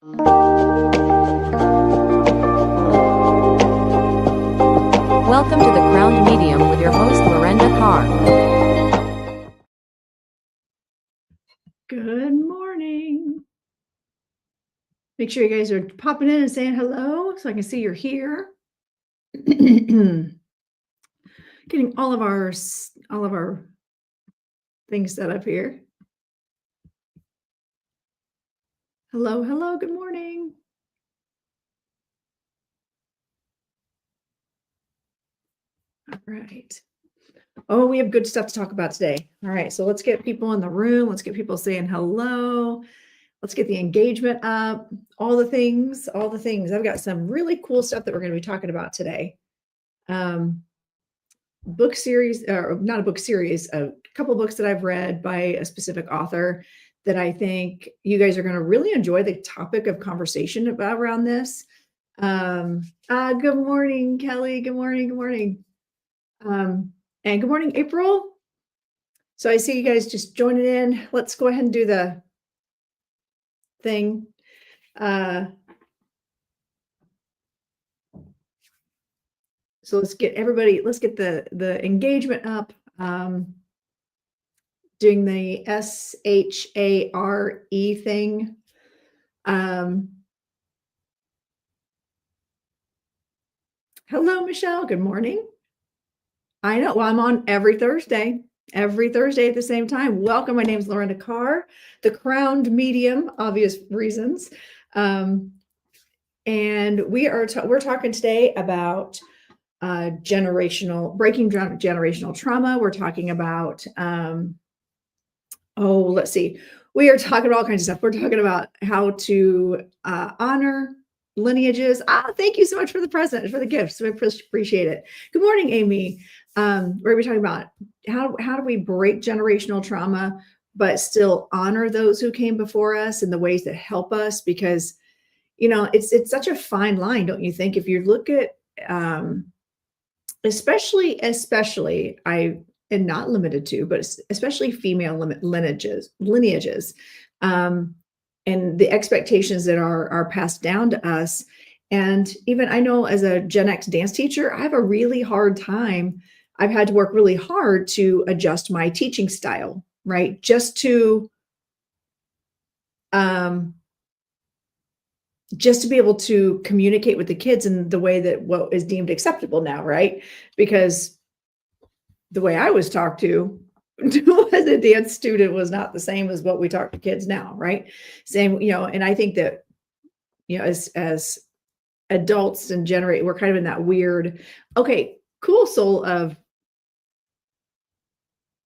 Welcome to the Crowned Medium with your host, Lorenda Carr. Good morning. Make sure you guys are popping in and saying hello so I can see you're here. Getting all of our things set up here. Hello, hello, good morning. All right. Oh, we have good stuff to talk about today. All right, so let's get people in the room. Let's get people saying hello. Let's get the engagement up. All the things. I've got some really cool stuff that we're going to be talking about today. Book series, or not a book series, a couple books that I've read by a specific author that I think you guys are going to really enjoy the topic of conversation about around this. Good morning, Kelly. Good morning. And good morning, April. So I see you guys just joining in. Let's go ahead and do the thing. So let's get the engagement up. Doing the SHARE thing. Hello, Michelle. Good morning. I know. Well, I'm on every Thursday at the same time. Welcome. My name is Lorenda Carr, the Crowned Medium, obvious reasons. And we're talking today about breaking generational trauma. We're talking about, let's see. We are talking about all kinds of stuff. We're talking about how to honor lineages. Thank you so much for the present, for the gifts. We appreciate it. Good morning, Amy. We're going to be talking about how do we break generational trauma, but still honor those who came before us and the ways that help us, because, it's such a fine line, don't you think? If you look at, especially, and not limited to, but especially female lineages, and the expectations that are passed down to us. And even I know as a Gen X dance teacher, I have a really hard time. I've had to work really hard to adjust my teaching style, right? Just to be able to communicate with the kids in the way that what is deemed acceptable now, right? Because the way I was talked to as a dance student was not the same as what we talk to kids now, right? Same, and I think that, as adults and we're kind of in that weird, okay, cool soul of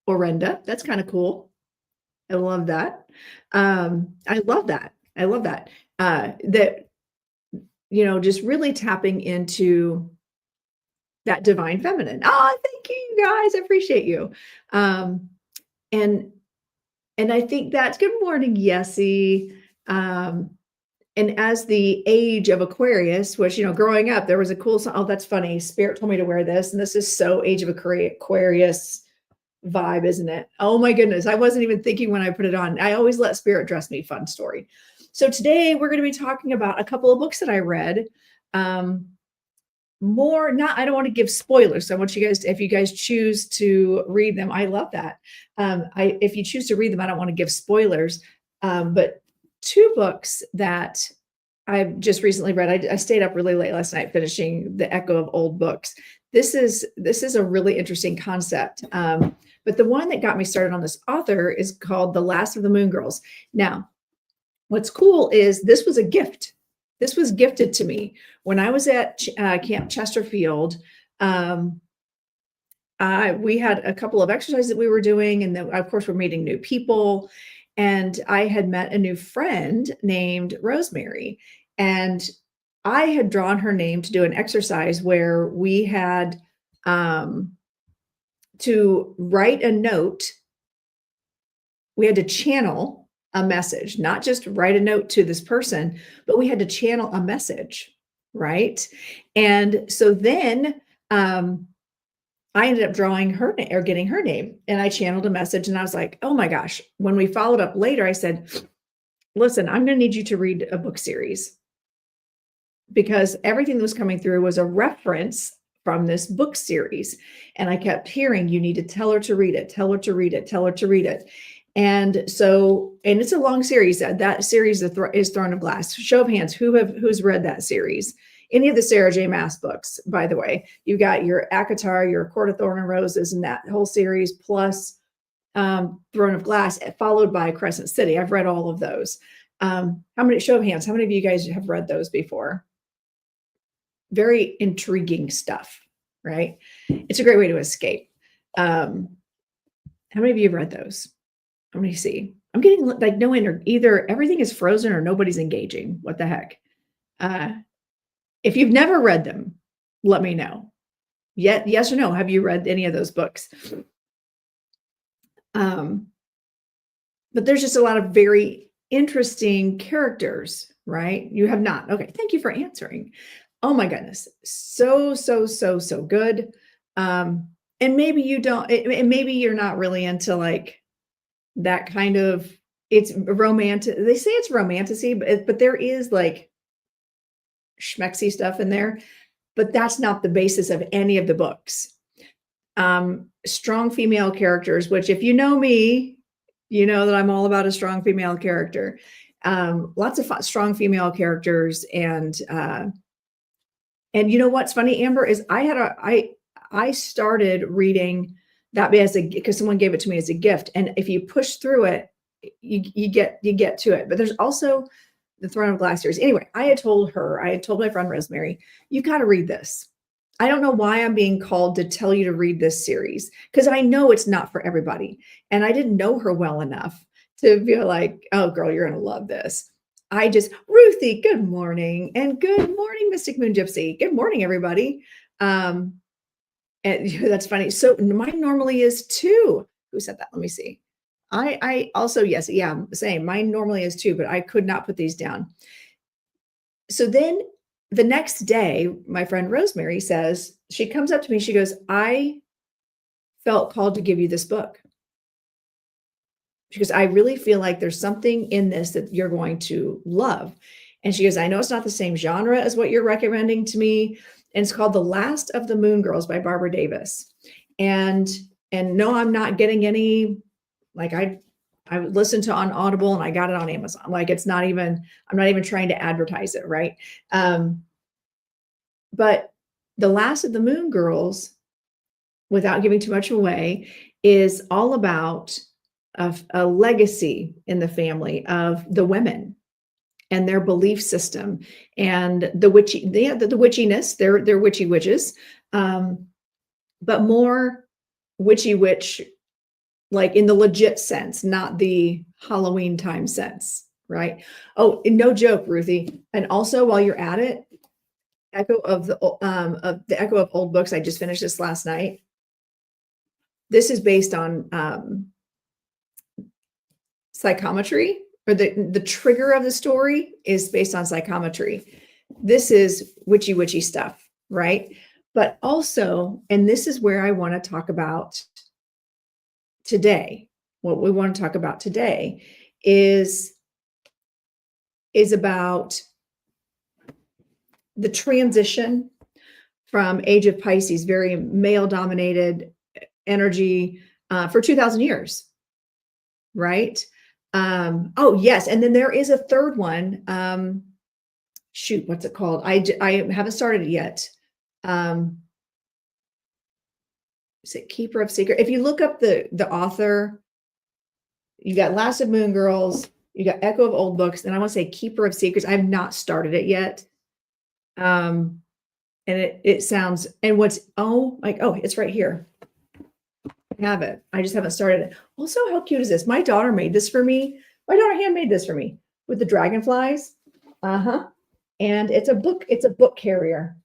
Lorenda. That's kind of cool. I love that. I love that. That, just really tapping into that divine feminine. Thank you guys. I appreciate you. And I think that's good morning, Yessie. And as the age of Aquarius, which, growing up, there was a cool song. Oh, that's funny. Spirit told me to wear this. And this is so Age of Aquarius vibe, isn't it? Oh my goodness. I wasn't even thinking when I put it on. I always let Spirit dress me. Fun story. So today we're going to be talking about a couple of books that I read. I don't want to give spoilers. So I want you guys, if you guys choose to read them, I love that. If you choose to read them, I don't want to give spoilers. But two books that I've just recently read. I stayed up really late last night finishing The Echo of Old Books. This is a really interesting concept. But the one that got me started on this author is called The Last of the Moon Girls. Now, what's cool is this was a gift. This was gifted to me when I was at Camp Chesterfield. We had a couple of exercises that we were doing, and then, of course, we're meeting new people. And I had met a new friend named Rosemary, and I had drawn her name to do an exercise where we had to write a note. We had to channel a message, not just write a note to this person, but we had to channel a message, right? And so then I ended up drawing her or getting her name, and I channeled a message, and I was like, oh my gosh. When we followed up later, I said, listen, I'm going to need you to read a book series, because everything that was coming through was a reference from this book series. And I kept hearing, you need to tell her to read it, tell her to read it, tell her to read it. And so, and it's a long series. That series is Throne of Glass. Show of hands, who's read that series? Any of the Sarah J. Maas books, by the way. You got your ACOTAR, your Court of Thorn and Roses, and that whole series, plus Throne of Glass, followed by Crescent City. I've read all of those. How many, show of hands, how many of you guys have read those before? Very intriguing stuff, right? It's a great way to escape. How many of you have read those? Let me see. I'm getting like no either everything is frozen or nobody's engaging. What the heck? If you've never read them, let me know. Yes or no? Have you read any of those books? But there's just a lot of very interesting characters, right? You have not. Okay. Thank you for answering. Oh my goodness. So good. And maybe you don't, and maybe you're not really into like that kind of, it's romantic. They say it's romantasy, but there is like schmexy stuff in there, but that's not the basis of any of the books. Strong female characters, which if you know me, you know that I'm all about a strong female character. Lots of strong female characters. And you know what's funny, Amber, is I started reading that because someone gave it to me as a gift. And if you push through it, you get to it. But there's also the Throne of Glass series. Anyway, I had told my friend Rosemary, you got to read this. I don't know why I'm being called to tell you to read this series, because I know it's not for everybody. And I didn't know her well enough to be like, oh girl, you're going to love this. Ruthie, good morning. And good morning, Mystic Moon Gypsy. Good morning, everybody. And that's funny. So mine normally is 2. Who said that? Let me see. I also, yes. Yeah, same. Mine normally is 2, but I could not put these down. So then the next day, my friend Rosemary says, she comes up to me, she goes, I felt called to give you this book. Because I really feel like there's something in this that you're going to love. And she goes, I know it's not the same genre as what you're recommending to me. And it's called The Last of the Moon Girls by Barbara Davis. And no, I'm not getting any, like I listened to on Audible and I got it on Amazon. Like I'm not even trying to advertise it. Right. But The Last of the Moon Girls, without giving too much away, is all about a legacy in the family of the women and their belief system and the witchiness. They're witchy witches, but more witchy witch, like in the legit sense, not the Halloween time sense, right? Oh, no joke, Ruthie. And also, while you're at it, Echo of Old Books. I just finished this last night. This is based on psychometry, or the trigger of the story is based on psychometry. This is witchy stuff, right? But also, and this is where I want to talk about today. What we want to talk about today is about the transition from Age of Pisces, very male-dominated energy for 2,000 years, right? Oh, yes. And then there is a third one. Shoot, what's it called? I haven't started it yet. Is it Keeper of Secret? If you look up the author, you got Last of Moon Girls, you got Echo of Old Books, and I want to say Keeper of Secrets. I have not started it yet. And it sounds, and it's right here. I have it. I just haven't started it. Also, how cute is this? My daughter made this for me. My daughter handmade this for me with the dragonflies. And it's a book carrier.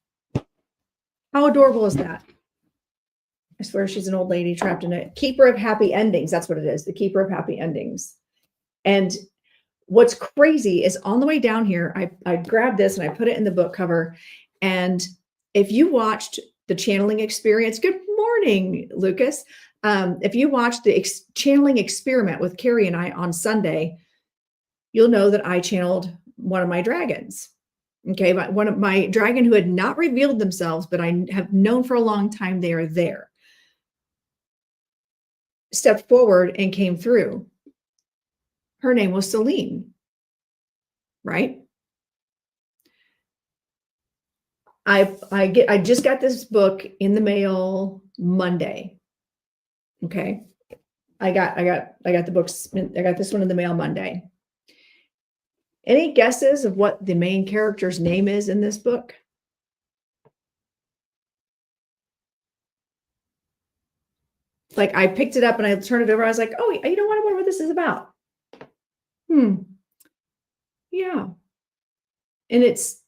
How adorable is that? I swear she's an old lady trapped in it. Keeper of Happy Endings. That's what it is. The Keeper of Happy Endings. And what's crazy is on the way down here, I grabbed this and I put it in the book cover. And if you watched the channeling experience, good morning, Lucas. If you watched the channeling experiment with Carrie and I on Sunday, you'll know that I channeled one of my dragons. Okay, one of my dragon who had not revealed themselves, but I have known for a long time they are there, stepped forward and came through. Her name was Celine, right? I just got this book in the mail Monday. Okay. I got the books. I got this one in the mail Monday. Any guesses of what the main character's name is in this book? Like, I picked it up and I turned it over. I was like, oh, you know what? I wonder what this is about. Yeah. And it's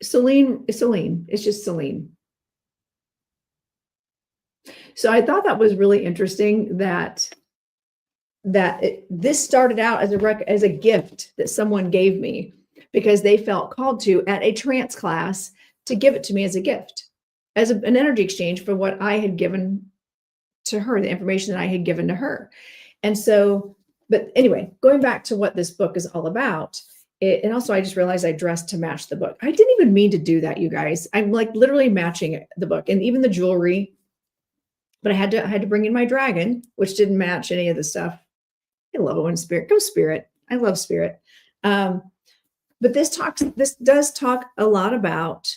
Celine. It's just Celine. So I thought that was really interesting that this started out as a gift that someone gave me because they felt called to at a trance class to give it to me as a gift, as an energy exchange for what I had given to her, the information that I had given to her. And so, but anyway, going back to what this book is all about, and also I just realized I dressed to match the book. I didn't even mean to do that, you guys. I'm like literally matching the book and even the jewelry. But I had to bring in my dragon, which didn't match any of the stuff. I love it when Spirit. Go Spirit. I love Spirit. But this does talk a lot about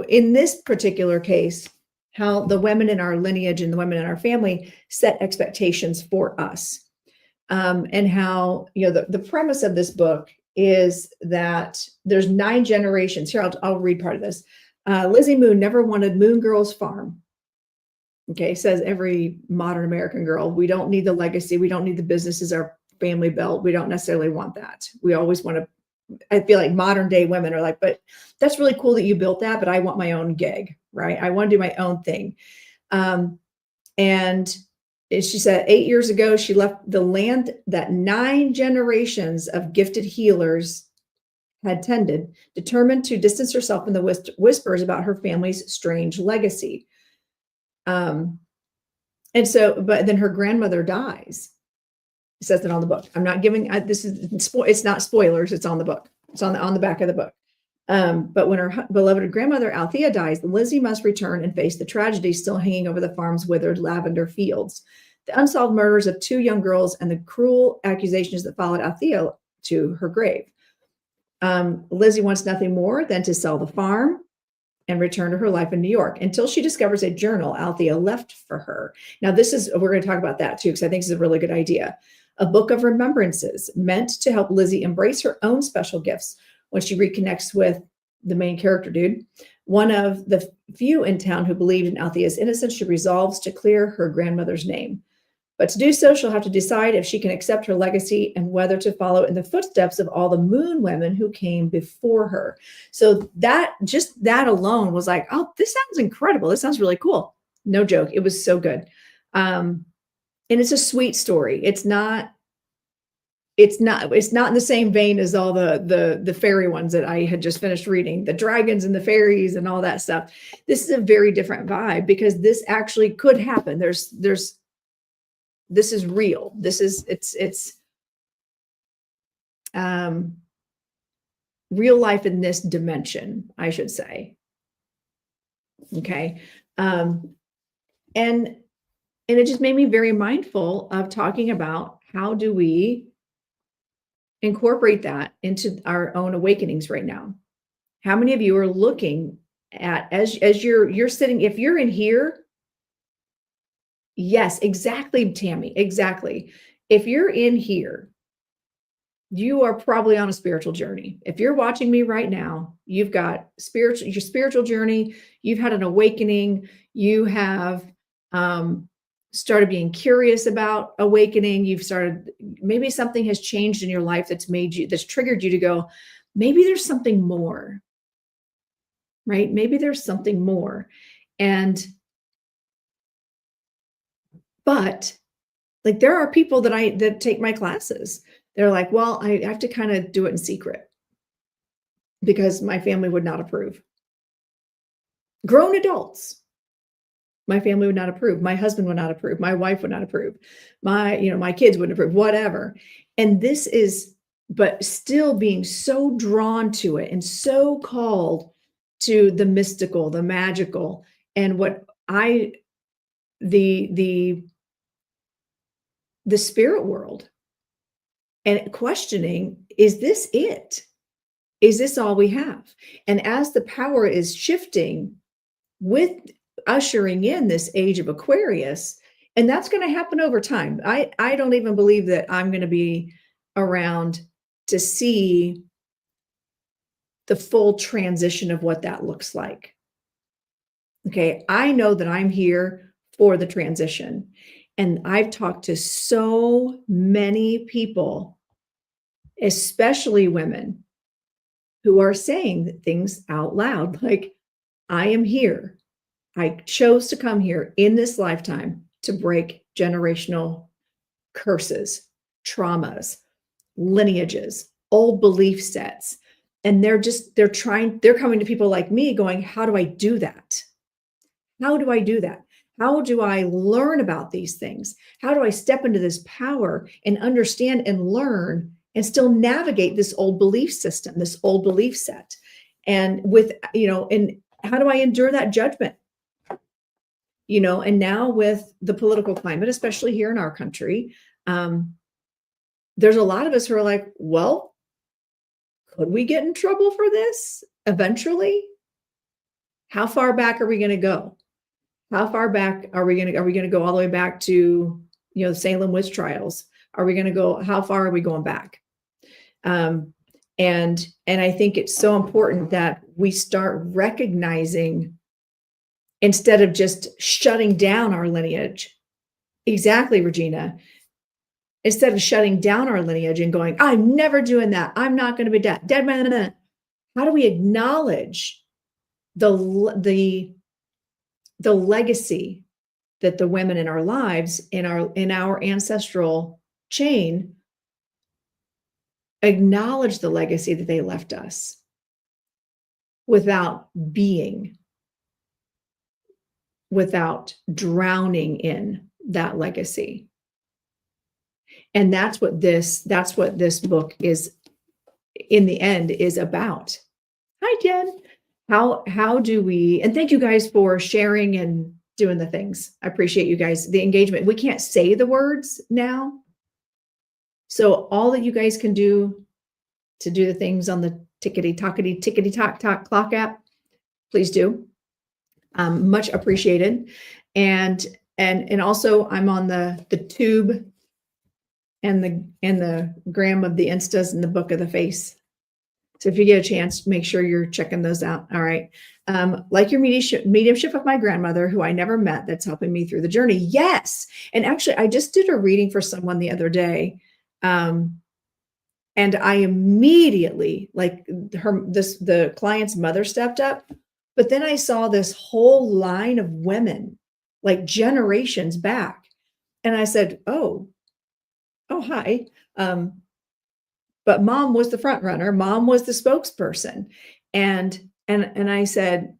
in this particular case, how the women in our lineage and the women in our family set expectations for us. And how, the premise of this book is that there's 9 generations. Here, I'll read part of this. Lizzie Moon never wanted Moon Girl's farm. Okay, says every modern American girl. We don't need the legacy. We don't need the businesses our family built. We don't necessarily want that. We always want to, I feel like modern day women are like, but that's really cool that you built that, but I want my own gig, right? I want to do my own thing. And she said 8 years ago, she left the land that 9 generations of gifted healers had tended, determined to distance herself from the whispers about her family's strange legacy. And so, but then her grandmother dies. It says it on the book. I'm not giving, it's not spoilers. It's on the book. It's on the back of the book. But when her beloved grandmother Althea dies, Lizzie must return and face the tragedy still hanging over the farm's withered lavender fields, the unsolved murders of 2 young girls, and the cruel accusations that followed Althea to her grave. Lizzie wants nothing more than to sell the farm and return to her life in New York until she discovers a journal Althea left for her. Now, we're going to talk about that too, because I think this is a really good idea. A book of remembrances meant to help Lizzie embrace her own special gifts when she reconnects with the main character dude. One of the few in town who believed in Althea's innocence, she resolves to clear her grandmother's name. But to do so, she'll have to decide if she can accept her legacy and whether to follow in the footsteps of all the moon women who came before her. So that alone was like, oh, this sounds incredible. This sounds really cool. No joke. It was so good. And it's a sweet story. It's not in the same vein as all the fairy ones that I had just finished reading, the dragons and the fairies and all that stuff. This is a very different vibe because this actually could happen. This is real. It's real life in this dimension, I should say. Okay. And it just made me very mindful of talking about how do we incorporate that into our own awakenings right now. How many of you are looking at, as you're sitting, if you're in here. Yes, exactly, Tammy. Exactly. If you're in here, you are probably on a spiritual journey. If you're watching me right now, you've got your spiritual journey. You've had an awakening. You have started being curious about awakening. Maybe something has changed in your life that's triggered you to go, maybe there's something more, right? Maybe there's something more. But like, there are people that take my classes. They're like, well, I have to kind of do it in secret because my family would not approve. Grown adults. My family would not approve. My husband would not approve. My wife would not approve. My kids wouldn't approve, whatever. And this is, but still being so drawn to it and so called to the mystical, the magical, and the spirit world, and questioning, is this it? Is this all we have? And as the power is shifting with ushering in this age of Aquarius, and that's going to happen over time. I don't even believe that I'm going to be around to see the full transition of what that looks like. Okay, I know that I'm here for the transition. And I've talked to so many people, especially women, who are saying things out loud like, I am here. I chose to come here in this lifetime to break generational curses, traumas, lineages, old belief sets. And they're coming to people like me going, how do I do that? How do I do that? How do I learn about these things? How do I step into this power and understand and learn and still navigate this old belief system, this old belief set? And and how do I endure that judgment? And now with the political climate, especially here in our country, there's a lot of us who are like, well, could we get in trouble for this eventually? How far back are we going to go? How far back are we going to go all the way back to, the Salem witch trials? Are we going to go, how far are we going back? And I think it's so important that we start recognizing, instead of just shutting down our lineage. Exactly, Regina. Instead of shutting down our lineage and going, I'm never doing that. I'm not going to be dead man. How do we acknowledge the legacy that the women in our lives, in our ancestral chain, acknowledge the legacy that they left us without drowning in that legacy? And that's what this book is, in the end, is about. Hi, Jen. How do we, and thank you guys for sharing and doing the things. I appreciate you guys, the engagement. We can't say the words now. So all that you guys can do to do the things on the tickety tock clock app, please do. Much appreciated. And also I'm on the tube and the gram of the Instas and the book of the face. So if you get a chance, make sure you're checking those out. All right. Like your mediumship of my grandmother, who I never met, that's helping me through the journey. Yes. And actually, I just did a reading for someone the other day. And I immediately, like the client's mother stepped up, but then I saw this whole line of women, like generations back. And I said, oh, hi. But mom was the front runner. Mom was the spokesperson. And I said,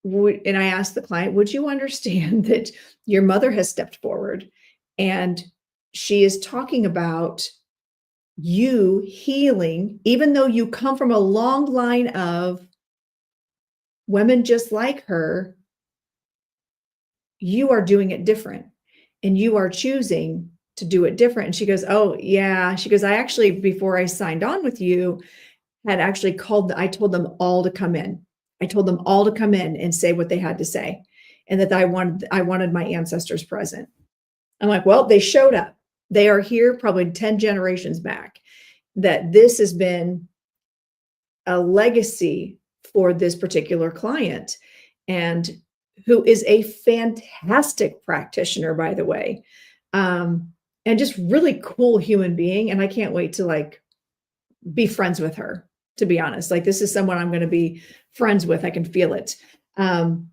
and I asked the client, would you understand that your mother has stepped forward and she is talking about you healing, even though you come from a long line of women just like her, you are doing it different and you are choosing to do it different. And she goes, oh yeah. She goes, I actually, before I signed on with you, had actually I told them all to come in. I told them all to come in and say what they had to say. And that I wanted my ancestors present. I'm like, well, they showed up. They are here probably 10 generations back. That this has been a legacy for this particular client, and who is a fantastic practitioner, by the way. And just really cool human being. And I can't wait to be friends with her, to be honest. Like, this is someone I'm going to be friends with. I can feel it. And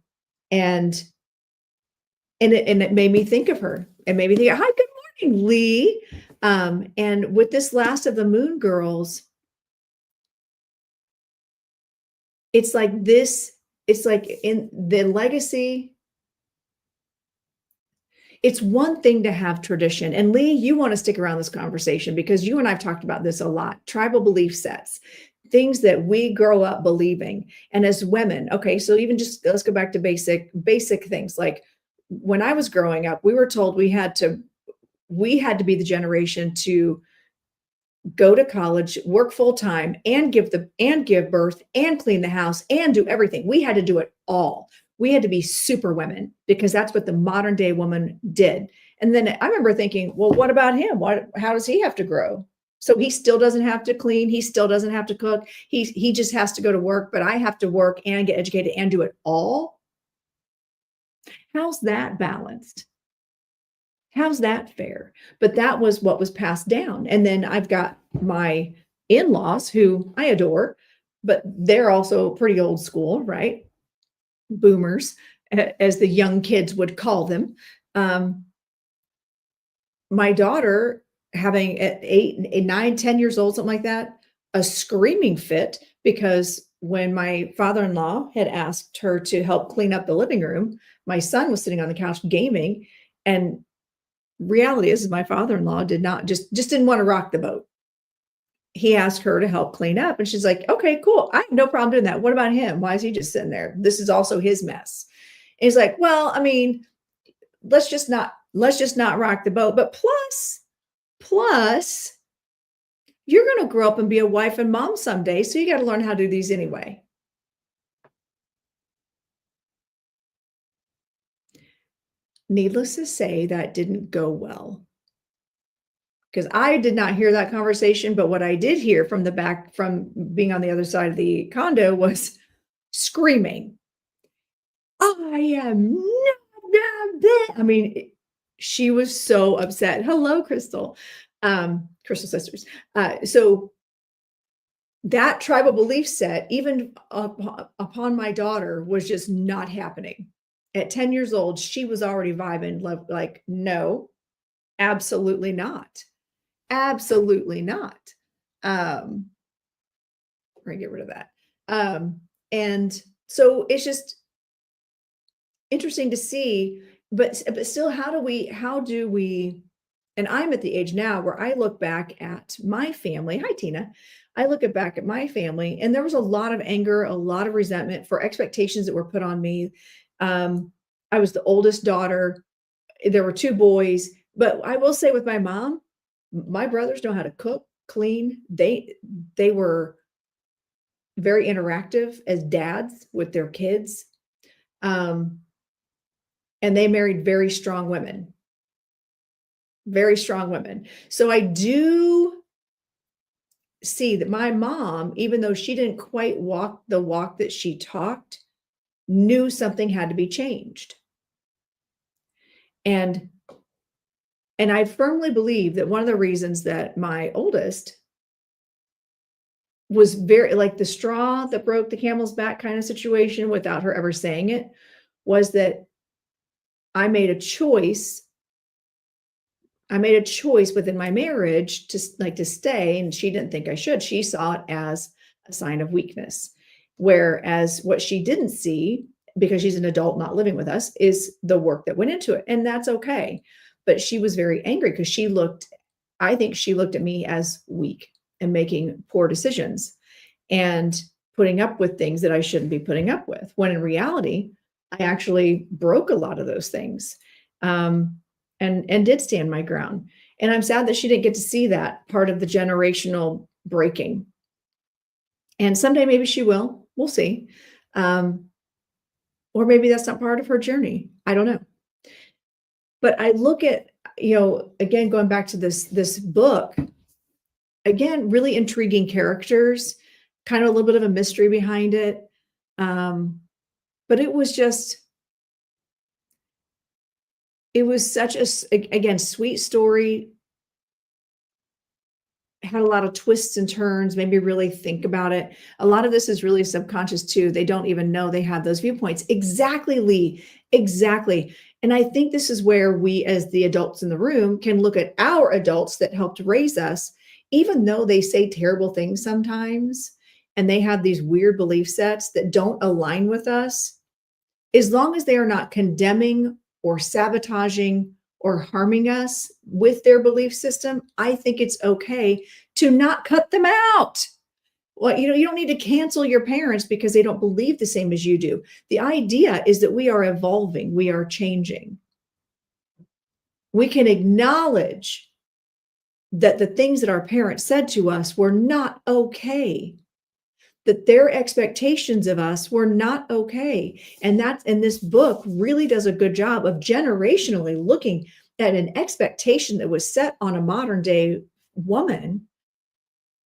it made me think of her. It made me think, hi, good morning, Lee. And with this last of the Moon Girls, it's like in the legacy It's one thing to have tradition. And Lee, you want to stick around this conversation because you and I've talked about this a lot. Tribal belief sets, things that we grow up believing. And as women, okay, so even just let's go back to basic things. Like when I was growing up, we were told we had to be the generation to go to college, work full time, and give birth and clean the house and do everything. We had to do it all. We had to be super women because that's what the modern day woman did. And then I remember thinking, well, what about him? How does he have to grow? So he still doesn't have to clean. He still doesn't have to cook. He just has to go to work, but I have to work and get educated and do it all. How's that balanced? How's that fair? But that was what was passed down. And then I've got my in-laws who I adore, but they're also pretty old school, right? Boomers, as the young kids would call them. My daughter having at 8, 9, 10 years old, something like that, a screaming fit because when my father-in-law had asked her to help clean up the living room, my son was sitting on the couch gaming, and reality is my father-in-law did not just didn't want to rock the boat. He asked her to help clean up, and she's like, okay, cool. I have no problem doing that. What about him? Why is he just sitting there? This is also his mess. And he's like, well, I mean, let's just not rock the boat. But plus, you're going to grow up and be a wife and mom someday. So you got to learn how to do these anyway. Needless to say, that didn't go well. Because I did not hear that conversation, but what I did hear from the back, from being on the other side of the condo, was screaming, I am not. I mean, she was so upset. Hello, Crystal. Crystal Sisters. So that tribal belief set, even upon my daughter, was just not happening. At 10 years old, she was already vibing like, no, absolutely not. Absolutely not. We're gonna get rid of that. And so it's just interesting to see, but still, how do we, and I'm at the age now where I look back at my family. Hi, Tina. I look back at my family, and there was a lot of anger, a lot of resentment for expectations that were put on me. I was the oldest daughter. There were 2 boys, but I will say with my mom, my brothers know how to cook, clean. They were very interactive as dads with their kids. And they married very strong women. Very strong women. So I do see that my mom, even though she didn't quite walk the walk that she talked, knew something had to be changed. And I firmly believe that one of the reasons that my oldest was very like the straw that broke the camel's back kind of situation without her ever saying it was that I made a choice. I made a choice within my marriage to stay, and she didn't think I should. She saw it as a sign of weakness. Whereas what she didn't see, because she's an adult not living with us, is the work that went into it. And that's okay. But she was very angry because I think she looked at me as weak and making poor decisions and putting up with things that I shouldn't be putting up with. When in reality, I actually broke a lot of those things and did stand my ground. And I'm sad that she didn't get to see that part of the generational breaking. And someday maybe she will. We'll see. Or maybe that's not part of her journey. I don't know. But I look at, again, going back to this book, again, really intriguing characters, kind of a little bit of a mystery behind it. But it was such again, sweet story. Had a lot of twists and turns, made me really think about it. A lot of this is really subconscious too. They don't even know they have those viewpoints. Exactly, Lee. Exactly. And I think this is where we, as the adults in the room, can look at our adults that helped raise us, even though they say terrible things sometimes, and they have these weird belief sets that don't align with us, as long as they are not condemning or sabotaging or harming us with their belief system, I think it's okay to not cut them out. Well, you don't need to cancel your parents because they don't believe the same as you do. The idea is that we are evolving, we are changing. We can acknowledge that the things that our parents said to us were not okay, that their expectations of us were not okay. And this book really does a good job of generationally looking at an expectation that was set on a modern day woman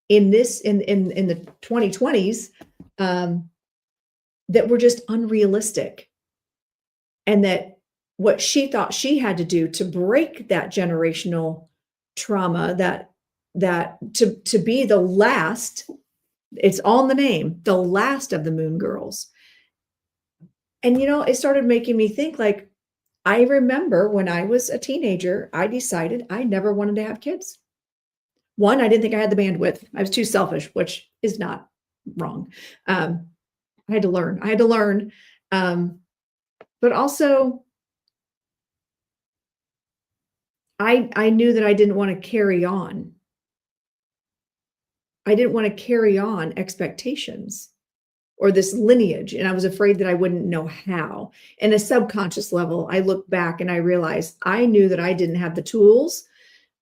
in the 2020s, that were just unrealistic. And that what she thought she had to do to break that generational trauma, that to be the last, it's all in the name, the last of the Moon Girls. And it started making me think, like, I remember when I was a teenager, I decided I never wanted to have kids. One, I didn't think I had the bandwidth. I was too selfish, which is not wrong. I had to learn. But also, I knew that I didn't want to carry on. I didn't want to carry on expectations or this lineage. And I was afraid that I wouldn't know how. And a subconscious level, I look back and I realized I knew that I didn't have the tools.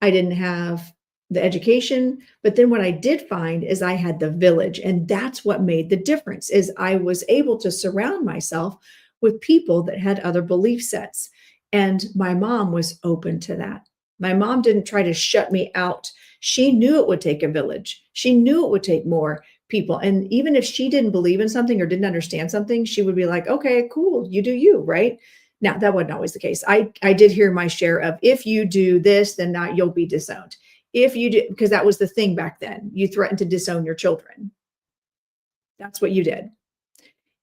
I didn't have the education. But then what I did find is I had the village. And that's what made the difference, is I was able to surround myself with people that had other belief sets. And my mom was open to that. My mom didn't try to shut me out. She knew it would take a village. She knew it would take more people. And even if she didn't believe in something or didn't understand something, she would be like, okay, cool, you do you, right? Now, that wasn't always the case. I did hear my share of, if you do this, then you'll be disowned. If you do, because that was the thing back then. You threatened to disown your children. That's what you did.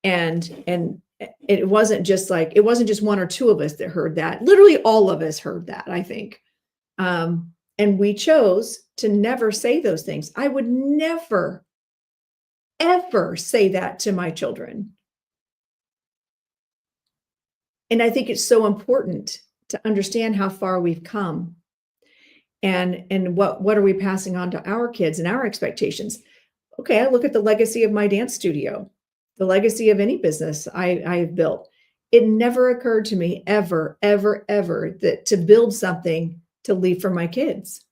And it wasn't just one or two of us that heard that. Literally all of us heard that, I think. And we chose to never say those things. I would never, ever say that to my children. And I think it's so important to understand how far we've come, and what are we passing on to our kids and our expectations. Okay, I look at the legacy of my dance studio, the legacy of any business I have built. It never occurred to me ever, ever, ever that to build something to leave for my kids.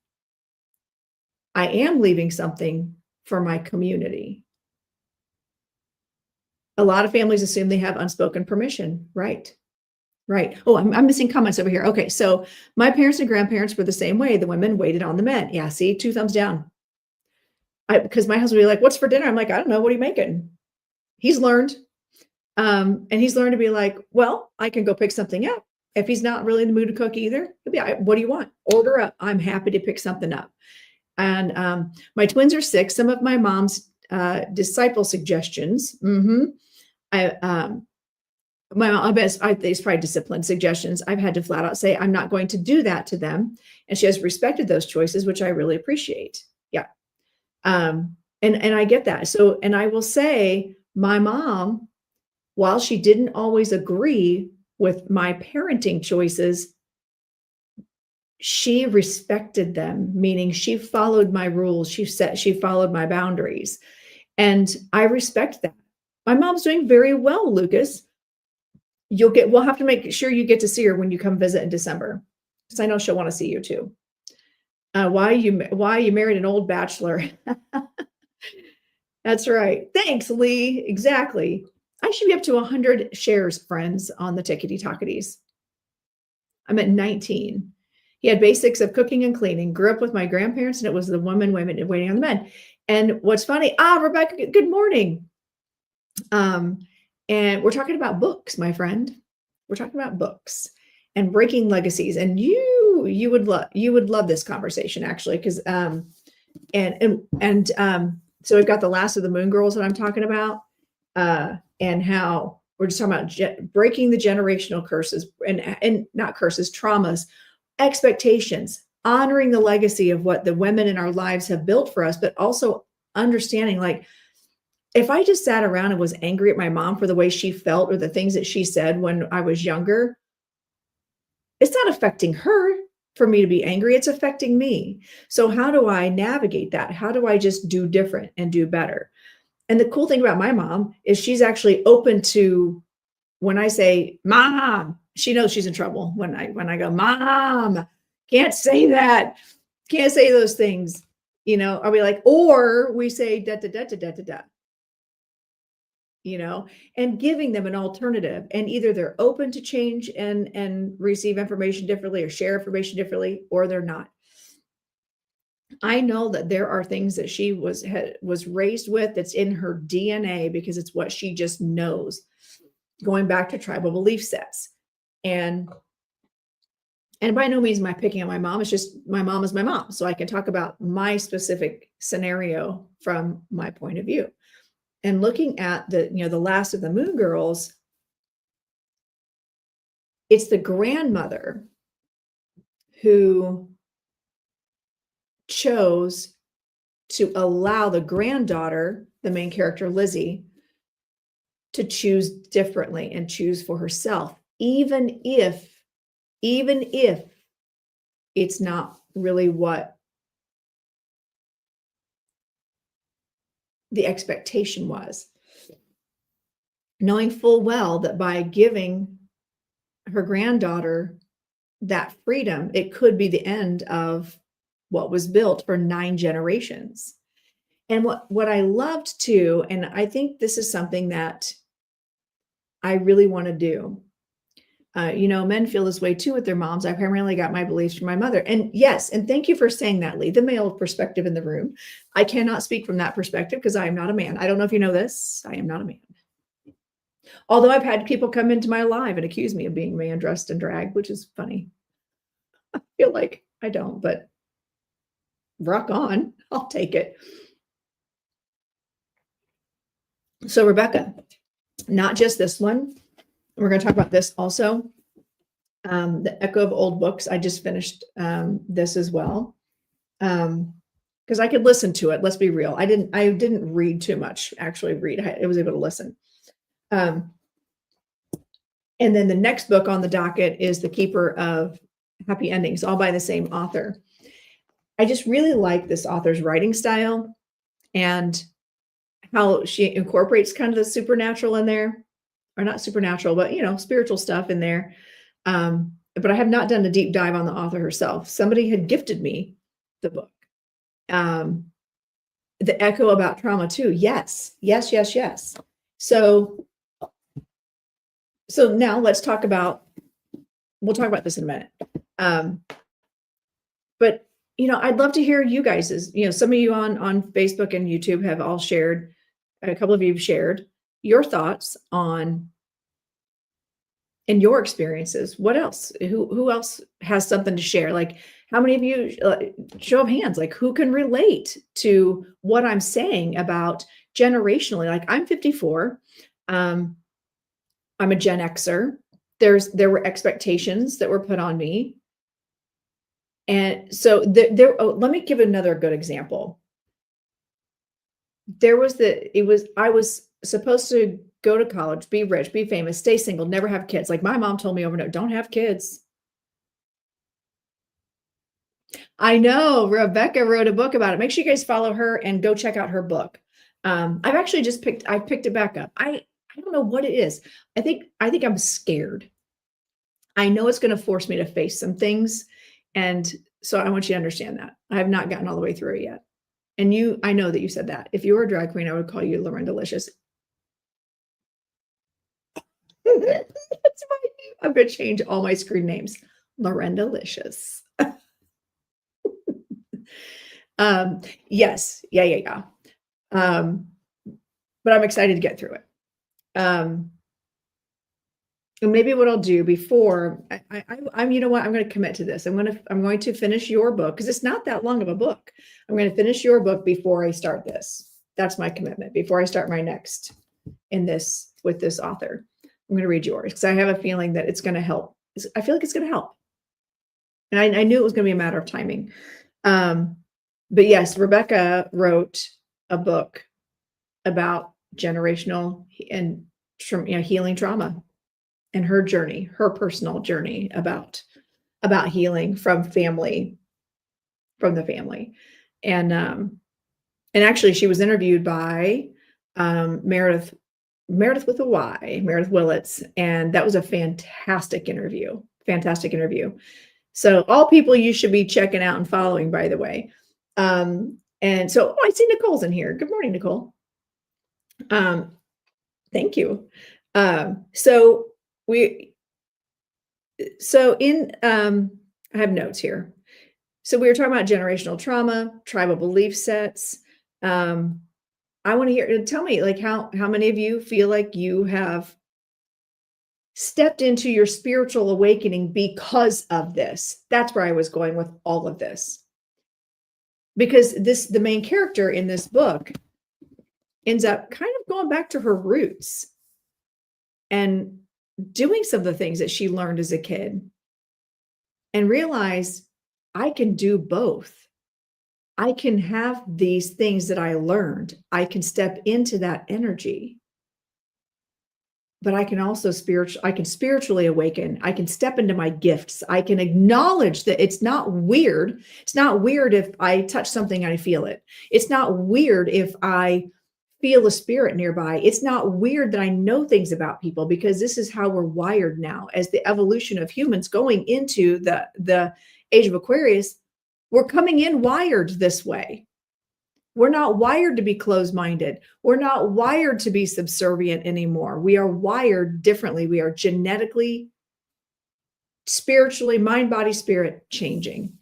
I am leaving something for my community. A lot of families assume they have unspoken permission, right? Right. Oh, I'm missing comments over here. Okay, so my parents and grandparents were the same way. The women waited on the men. Yeah, see, 2 thumbs down. Because my husband would be like, "What's for dinner?" I'm like, "I don't know. What are you making?" He's learned. And he's learned to be like, "Well, I can go pick something up." If he's not really in the mood to cook either, he'll be like, "What do you want? Order up. I'm happy to pick something up." And my twins are 6. Some of my mom's disciple suggestions. My mom, it's probably discipline suggestions. I've had to flat out say, I'm not going to do that to them. And she has respected those choices, which I really appreciate. Yeah. And I get that. So, and I will say, my mom, while she didn't always agree with my parenting choices, she respected them, meaning she followed my rules. She followed my boundaries. And I respect that. My mom's doing very well, Lucas. We'll have to make sure you get to see her when you come visit in December, because I know she'll want to see you too. Why you married an old bachelor? That's right. Thanks, Lee. Exactly. I should be up to 100 shares, friends, on the Tickety Talkities. I'm at 19. He had basics of cooking and cleaning, grew up with my grandparents, and it was the women waiting on the men. And what's funny, Rebecca, good morning. And we're talking about books, my friend. We're talking about books and breaking legacies. And you would love this conversation, actually, because so we've got the last of the Moon Girls that I'm talking about, and how we're just talking about breaking the generational curses and not curses, traumas, expectations, honoring the legacy of what the women in our lives have built for us, but also understanding, like, if I just sat around and was angry at my mom for the way she felt or the things that she said when I was younger, it's not affecting her for me to be angry. It's affecting me. So how do I navigate that? How do I just do different and do better? And the cool thing about my mom is she's actually open to, when I say, Mom, she knows she's in trouble. When I go, Mom, can't say that. Can't say those things. You know, are we like, or we say da da da da da da da, you know, and giving them an alternative, and either they're open to change and receive information differently or share information differently, or they're not. I know that there are things that she was raised with that's in her DNA because it's what she just knows, going back to tribal belief sets. And by no means am I picking on my mom. It's just my mom is my mom. So I can talk about my specific scenario from my point of view. And looking at the last of the Moon Girls, it's the grandmother who chose to allow the granddaughter, the main character, Lizzie, to choose differently and choose for herself, even if it's not really what the expectation was, knowing full well that by giving her granddaughter that freedom, it could be the end of what was built for 9 generations. And what I loved too, and I think this is something that I really want to do. Men feel this way too with their moms. I primarily got my beliefs from my mother. And yes, and thank you for saying that, Lee, the male perspective in the room. I cannot speak from that perspective because I am not a man. I don't know if you know this. I am not a man. Although I've had people come into my live and accuse me of being man dressed in drag, which is funny. I feel like I don't, but rock on. I'll take it. So Rebecca, not just this one. We're going to talk about this also. The Echo of Old Books. I just finished this as well. Because I could listen to it. Let's be real. I didn't read too much, actually read. I was able to listen. And then the next book on the docket is The Keeper of Happy Endings, all by the same author. I just really like this author's writing style and how she incorporates kind of the supernatural in there. Or not supernatural, but spiritual stuff in there. But I have not done a deep dive on the author herself. Somebody had gifted me the book. The Echo About Trauma too. Yes. So now let's talk about, we'll talk about this in a minute. But I'd love to hear you guys, some of you on Facebook and YouTube have all shared, a couple of you have shared your thoughts on and your experiences. What else? Who else has something to share? Like, how many of you, show of hands, like who can relate to what I'm saying about generationally? Like, I'm 54. I'm a Gen Xer. There were expectations that were put on me. And so let me give another good example. I was supposed to go to college, be rich, be famous, stay single, never have kids. Like my mom told me over and over, don't have kids. I know Rebecca wrote a book about it. Make sure you guys follow her and go check out her book. I've actually I picked it back up. I don't know what it is. I think I'm scared. I know it's going to force me to face some things. And so I want you to understand that. I have not gotten all the way through it yet. And I know that you said that. If you were a drag queen, I would call you Lorendalicious. That's I'm going to change all my screen names. Lorendalicious. Yes. Yeah. But I'm excited to get through it. And maybe what I'll do before I'm going to commit to this. I'm going to finish your book because it's not that long of a book. I'm going to finish your book before I start this. That's my commitment. Before I start my next with this author, I'm going to read yours because I have a feeling that it's going to help. I feel like it's going to help. And I knew it was going to be a matter of timing. But yes, Rebecca wrote a book about generational and healing trauma and her journey, her personal journey about about healing from the family. And actually she was interviewed by Meredith with a Y, Meredith Willits, and that was a fantastic interview. So all people you should be checking out and following, by the way. And so I see Nicole's in here. Good morning, Nicole. Thank you. So I have notes here. So we were talking about generational trauma, tribal belief sets. I want to hear, tell me, like, how many of you feel like you have stepped into your spiritual awakening because of this? That's where I was going with all of this. Because the main character in this book ends up kind of going back to her roots and doing some of the things that she learned as a kid and realized, I can do both. I can have these things that I learned. I can step into that energy, but I can also spiritually awaken. I can step into my gifts. I can acknowledge that it's not weird. It's not weird if I touch something and I feel it. It's not weird if I feel a spirit nearby. It's not weird that I know things about people, because this is how we're wired now as the evolution of humans going into the Age of Aquarius. We're coming in wired this way. We're not wired to be closed-minded. We're not wired to be subservient anymore. We are wired differently. We are genetically, spiritually, mind, body, spirit changing.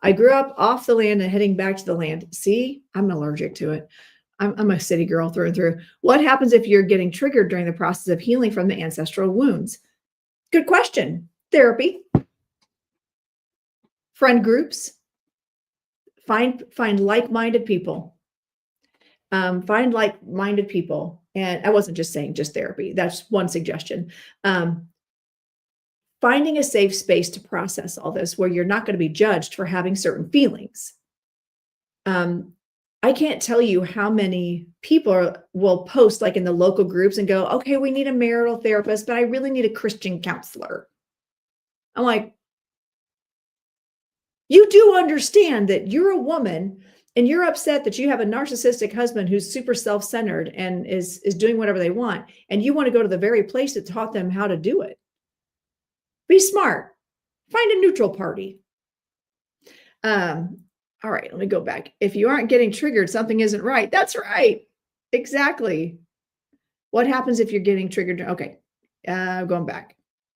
I grew up off the land and heading back to the land. See, I'm allergic to it. I'm a city girl through and through. What happens if you're getting triggered during the process of healing from the ancestral wounds? Good question. Therapy. Friend groups. Find like-minded people. Find like-minded people. And I wasn't just saying just therapy. That's one suggestion. Finding a safe space to process all this where you're not going to be judged for having certain feelings. I can't tell you how many people will post like in the local groups and go, okay, we need a marital therapist, but I really need a Christian counselor. I'm like, you do understand that you're a woman and you're upset that you have a narcissistic husband who's super self-centered and is doing whatever they want. And you want to go to the very place that taught them how to do it. Be smart. Find a neutral party. All right, let me go back. If you aren't getting triggered, something isn't right. That's right. Exactly. What happens if you're getting triggered? Okay. Going back.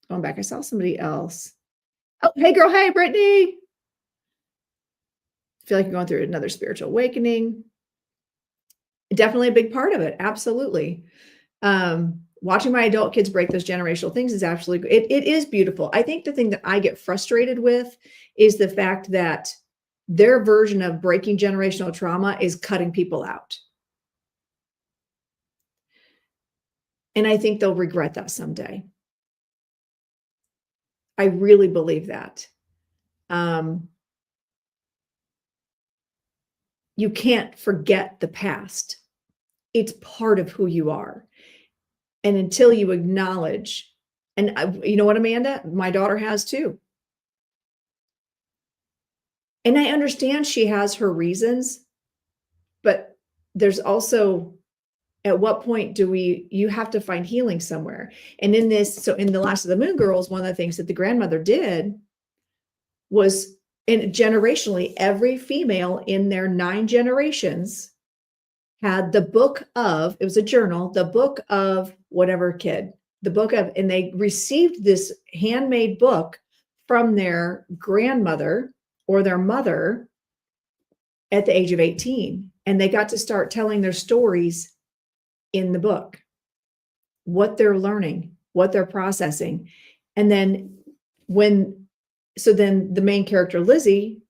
I saw somebody else. Oh, hey girl. Hey, Brittany. I feel like you're going through another spiritual awakening. Definitely a big part of it. Absolutely. Watching my adult kids break those generational things is absolutely, it is beautiful. I think the thing that I get frustrated with is the fact that their version of breaking generational trauma is cutting people out. And I think they'll regret that someday. I really believe that. You can't forget the past. It's part of who you are. And until you acknowledge, and you know what, Amanda, my daughter has too. And I understand she has her reasons, but there's also, at what point do you have to find healing somewhere? And in the Last of the Moon Girls, one of the things that the grandmother did was, and generationally, every female in their 9 generations had the book of, it was a journal, the book of whatever kid, and they received this handmade book from their grandmother or their mother at the age of 18. And they got to start telling their stories in the book, what they're learning, what they're processing. And then then the main character, Lizzie,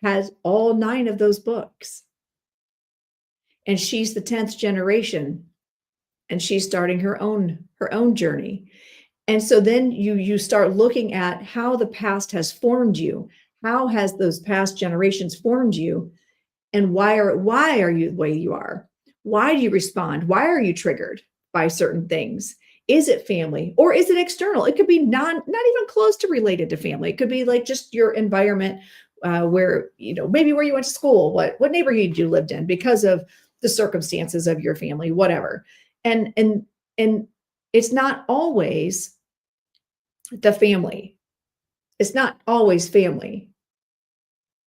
has all 9 of those books. And she's the 10th generation, and she's starting her own journey. And so then you start looking at how the past has formed you. How has those past generations formed you? And why are you the way you are? Why do you respond? Why are you triggered by certain things? Is it family or is it external? It could be not even close to related to family. It could be like just your environment, where, maybe where you went to school, what neighborhood you lived in because of the circumstances of your family, whatever. And it's not always the family. It's not always family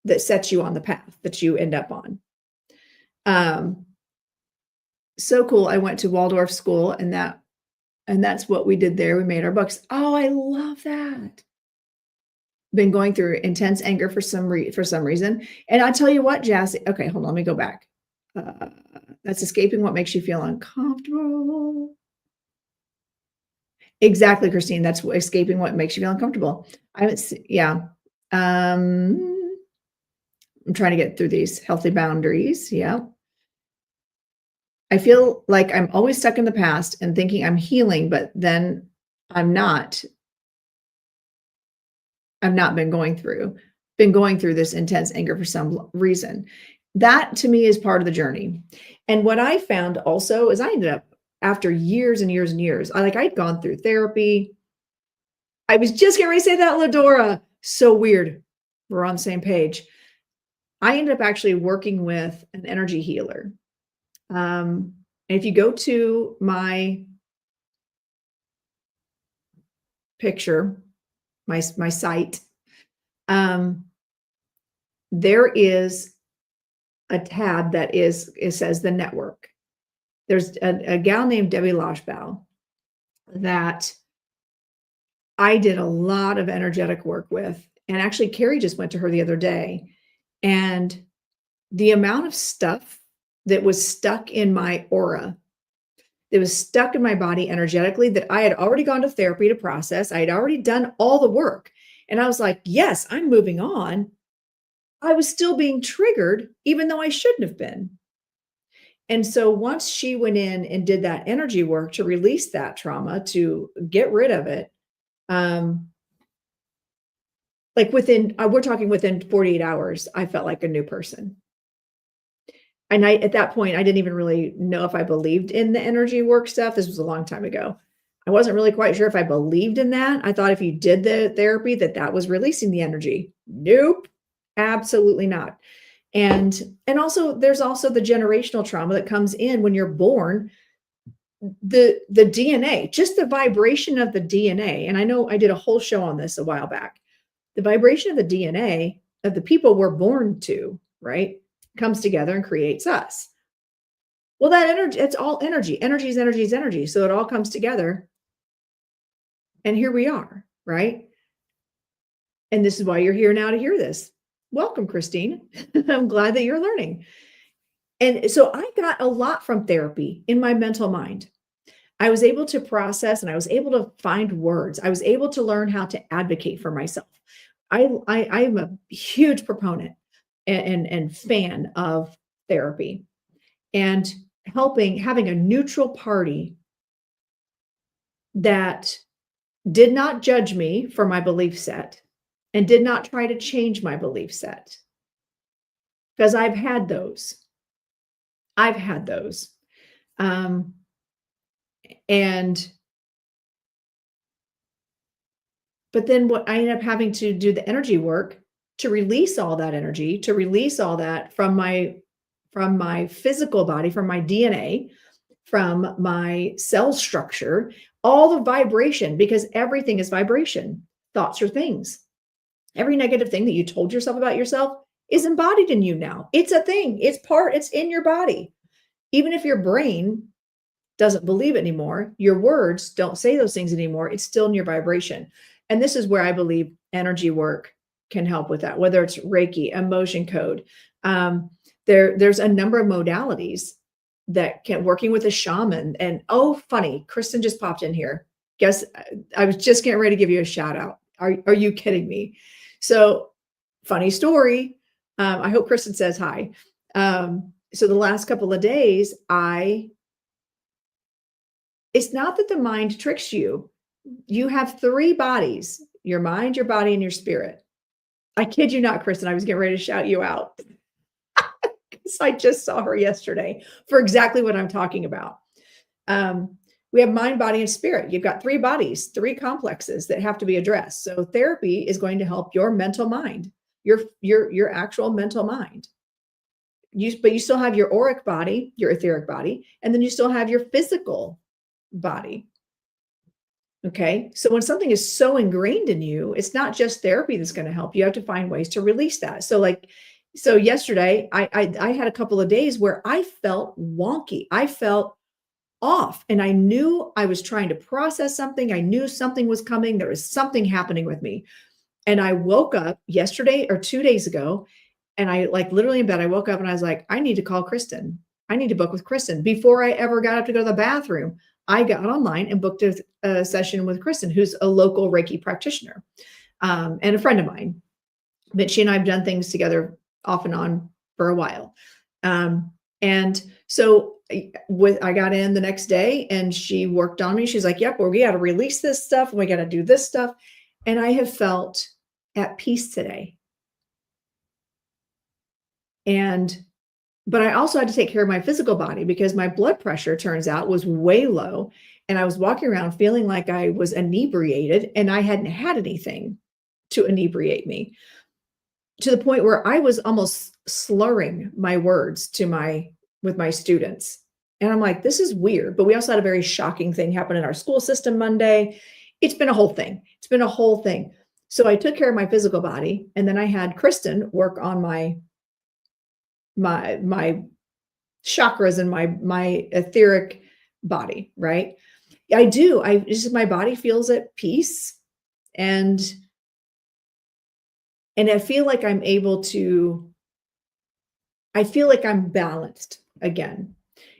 that sets you on the path that you end up on. So cool. I went to Waldorf school, and that's what we did there. We made our books. Oh, I love that. Been going through intense anger for some reason. And I tell you what, Jassy. Okay, hold on. Let me go back. That's escaping what makes you feel uncomfortable. Exactly, Christine. That's escaping what makes you feel uncomfortable. Yeah. I'm trying to get through these healthy boundaries. Yeah. I feel like I'm always stuck in the past and thinking I'm healing, but then I'm not. I've not been going through this intense anger for some reason. That to me is part of the journey. And what I found also is I ended up, after years and years and years, I'd gone through therapy. I was just getting ready to say that, Ladora. So weird. We're on the same page. I ended up actually working with an energy healer. And if you go to my picture, my site, there is a tab that it says the network. There's a gal named Debbie Loshbaugh that I did a lot of energetic work with. And actually, Carrie just went to her the other day. And the amount of stuff that was stuck in my aura, that was stuck in my body energetically, that I had already gone to therapy to process. I had already done all the work. And I was like, yes, I'm moving on. I was still being triggered, even though I shouldn't have been. And so once she went in and did that energy work to release that trauma, to get rid of it, we're talking within 48 hours, I felt like a new person. And at that point, I didn't even really know if I believed in the energy work stuff. This was a long time ago. I wasn't really quite sure if I believed in that. I thought if you did the therapy, that was releasing the energy. Nope, absolutely not. And also, there's also the generational trauma that comes in when you're born. The DNA, just the vibration of the DNA. And I know I did a whole show on this a while back. The vibration of the DNA of the people we're born to, right, comes together and creates us. Well, that energy, it's all energy. Energy is energy is energy. So it all comes together. And here we are, right? And this is why you're here now to hear this. Welcome, Christine. I'm glad that you're learning. And so I got a lot from therapy in my mental mind. I was able to process and I was able to find words. I was able to learn how to advocate for myself. I am a huge proponent and fan of therapy, and having a neutral party that did not judge me for my belief set and did not try to change my belief set. Because I've had those. But then what I ended up having to do the energy work to release all that energy, to release all that from my physical body, from my DNA, from my cell structure, all the vibration, because everything is vibration. Thoughts are things. Every negative thing that you told yourself about yourself is embodied in you now. It's a thing. It's in your body. Even if your brain doesn't believe it anymore, your words don't say those things anymore, it's still in your vibration. And this is where I believe energy work can help with that, whether it's Reiki, emotion code. There's a number of modalities that can, working with a shaman. And funny, Kristen just popped in here. Guess I was just getting ready to give you a shout out. Are you kidding me? So funny story. I hope Kristen says hi. So the last couple of days, it's not that the mind tricks you. You have 3 bodies: your mind, your body, and your spirit. I kid you not, Kristen, I was getting ready to shout you out. Because I just saw her yesterday for exactly what I'm talking about. We have mind, body, and spirit. You've got 3 bodies, 3 complexes that have to be addressed. So therapy is going to help your mental mind, your actual mental mind. But you still have your auric body, your etheric body, and then you still have your physical body. Okay. So when something is so ingrained in you, it's not just therapy that's going to help. You have to find ways to release that. So yesterday I had a couple of days where I felt wonky. I felt off, and I knew I was trying to process something. I knew something was coming. There was something happening with me. And I woke up yesterday or 2 days ago, and I literally in bed, I woke up and I was like, I need to call Kristen. I need to book with Kristen. Before I ever got up to go to the bathroom, I got online and booked a session with Kristen, who's a local Reiki practitioner, and a friend of mine. But she and I have done things together off and on for a while. And so I got in the next day and she worked on me. She's like, yep, well, we got to release this stuff and we got to do this stuff. And I have felt at peace today. But I also had to take care of my physical body because my blood pressure, turns out, was way low. And I was walking around feeling like I was inebriated, and I hadn't had anything to inebriate me, to the point where I was almost slurring my words with my students. And I'm like, this is weird. But we also had a very shocking thing happen in our school system Monday. It's been a whole thing. So I took care of my physical body, and then I had Kristen work on my chakras and my etheric body, right? My body feels at peace, and I feel like I'm balanced again.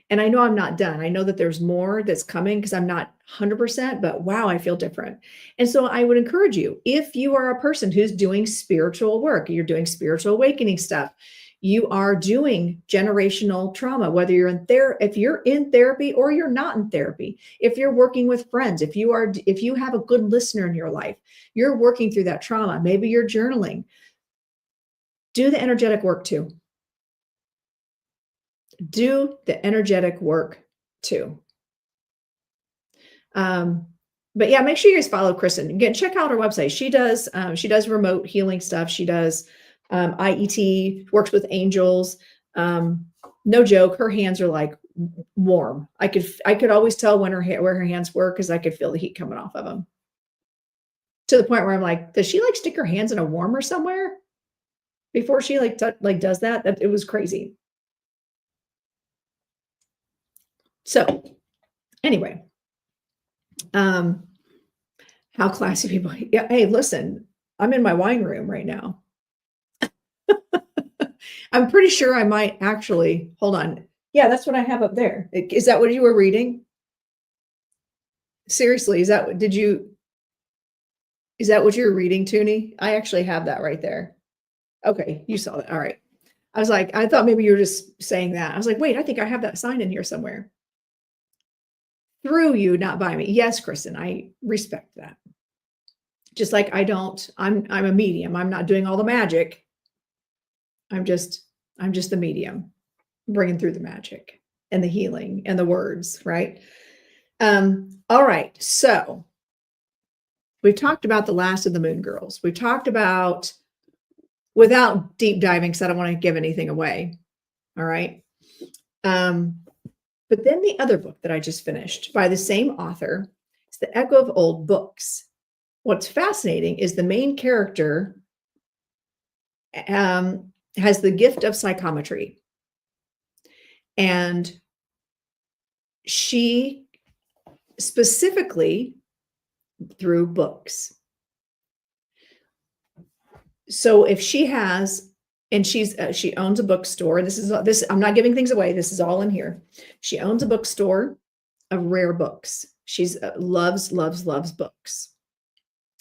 And I know I'm not done. I know that there's more that's coming because I'm not 100%, but wow, I feel different. And so I would encourage you, if you are a person who's doing spiritual work, you're doing spiritual awakening stuff, you are doing generational trauma, whether if you're in therapy or you're not in therapy, if you're working with friends, if you have a good listener in your life, you're working through that trauma, maybe you're journaling, do the energetic work too. Do the energetic work too. But yeah, make sure you guys follow Kristen. Again, check out her website. She does remote healing stuff. She does IET, works with angels. No joke, her hands are like warm. I could always tell where her hands were because I could feel the heat coming off of them. To the point where I'm like, does she stick her hands in a warmer somewhere before she does that? It was crazy. So anyway, how classy people. Yeah. Hey, listen, I'm in my wine room right now. I'm pretty sure I might actually, hold on. Yeah, that's what I have up there. Is that what you were reading? Seriously, is that what you're reading, Toonie? I actually have that right there. Okay, you saw that. All right. I thought maybe you were just saying that. I was like, wait, I think I have that sign in here somewhere. Through you, not by me. Yes, Kristen, I respect that. Just like I'm a medium. I'm not doing all the magic. I'm just the medium, bringing through the magic and the healing and the words, right? All right. So we've talked about the last of the Moon Girls. We've talked about, without deep diving, because I don't want to give anything away. All right. But then the other book that I just finished by the same author is The Echo of Old Books. What's fascinating is the main character has the gift of psychometry. And she specifically through books. So if she has, and she owns a bookstore. This I'm not giving things away. This is all in here. She owns a bookstore of rare books. She's loves books.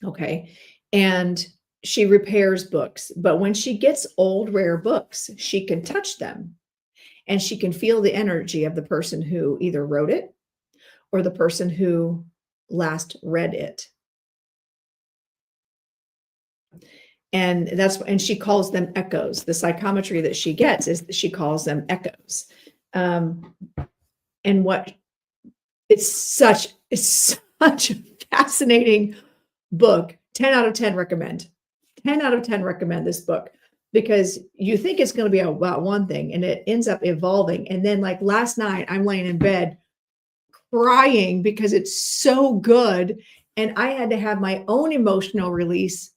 Okay. And she repairs books, but when she gets old, rare books, she can touch them and she can feel the energy of the person who either wrote it or the person who last read it. And she calls them echoes. The psychometry that she gets is she calls them echoes. And It's such a fascinating book. 10 out of 10 recommend. 10 out of 10 recommend this book, because you think it's going to be about one thing and it ends up evolving. And then, like last night, I'm laying in bed crying because it's so good. And I had to have my own emotional release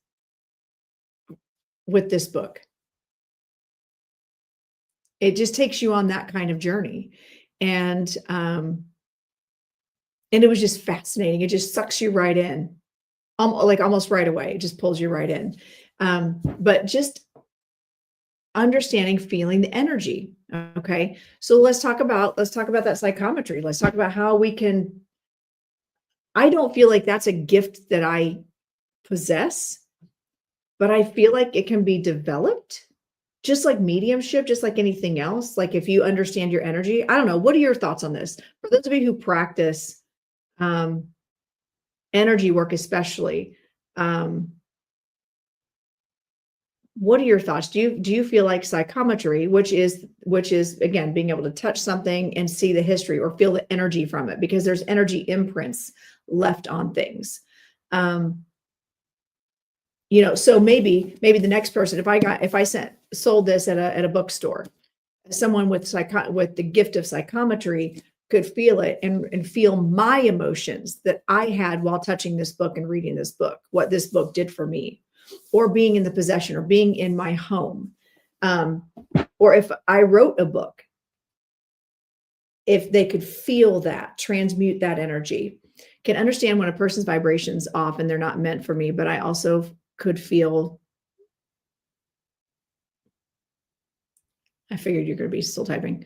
with this book. It just takes you on that kind of journey. And it was just fascinating. It just sucks you right in, like almost right away. It just pulls you right in. But just understanding, feeling the energy. Okay. So let's talk about that psychometry. Let's talk about how we can. I don't feel like that's a gift that I possess, but I feel like it can be developed, just like mediumship, just like anything else. Like if you understand your energy, I don't know. What are your thoughts on this? For those of you who practice energy work, especially, what are your thoughts? Do you feel like psychometry, which is again being able to touch something and see the history or feel the energy from it, because there's energy imprints left on things. So maybe the next person, if I sold this at a bookstore, someone with the gift of psychometry could feel it and feel my emotions that I had while touching this book and reading this book, what this book did for me, or being in the possession, or being in my home. Or if I wrote a book, if they could feel that, transmute that energy, can understand when a person's vibration's off and they're not meant for me, but I also could feel. I figured you're going to be still typing.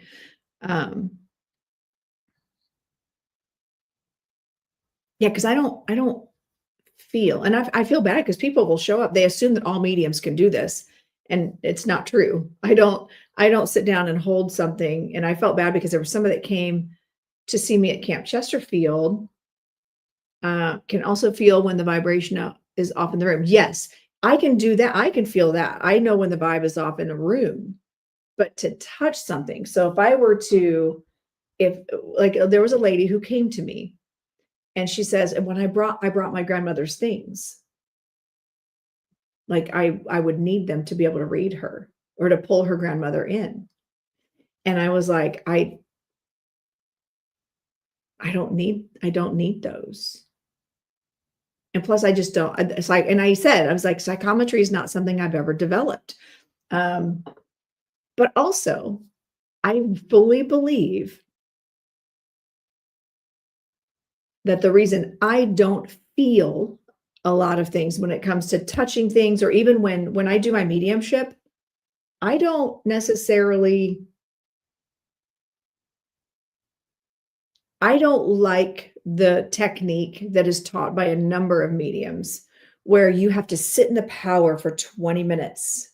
Yeah, because I don't feel, and I feel bad because people will show up. They assume that all mediums can do this, and it's not true. I don't sit down and hold something. And I felt bad because there was somebody that came to see me at Camp Chesterfield. Can also feel when the vibration is off in the room. Yes, I can do that. I can feel that. I know when the vibe is off in a room, but to touch something. So if I were to, there was a lady who came to me and she says, and when I brought my grandmother's things, like I would need them to be able to read her or to pull her grandmother in. And I was like, I don't need those. And plus I just don't, it's like, and I was like, psychometry is not something I've ever developed. But also I fully believe that the reason I don't feel a lot of things when it comes to touching things, or even when I do my mediumship, I don't like the technique that is taught by a number of mediums where you have to sit in the power for 20 minutes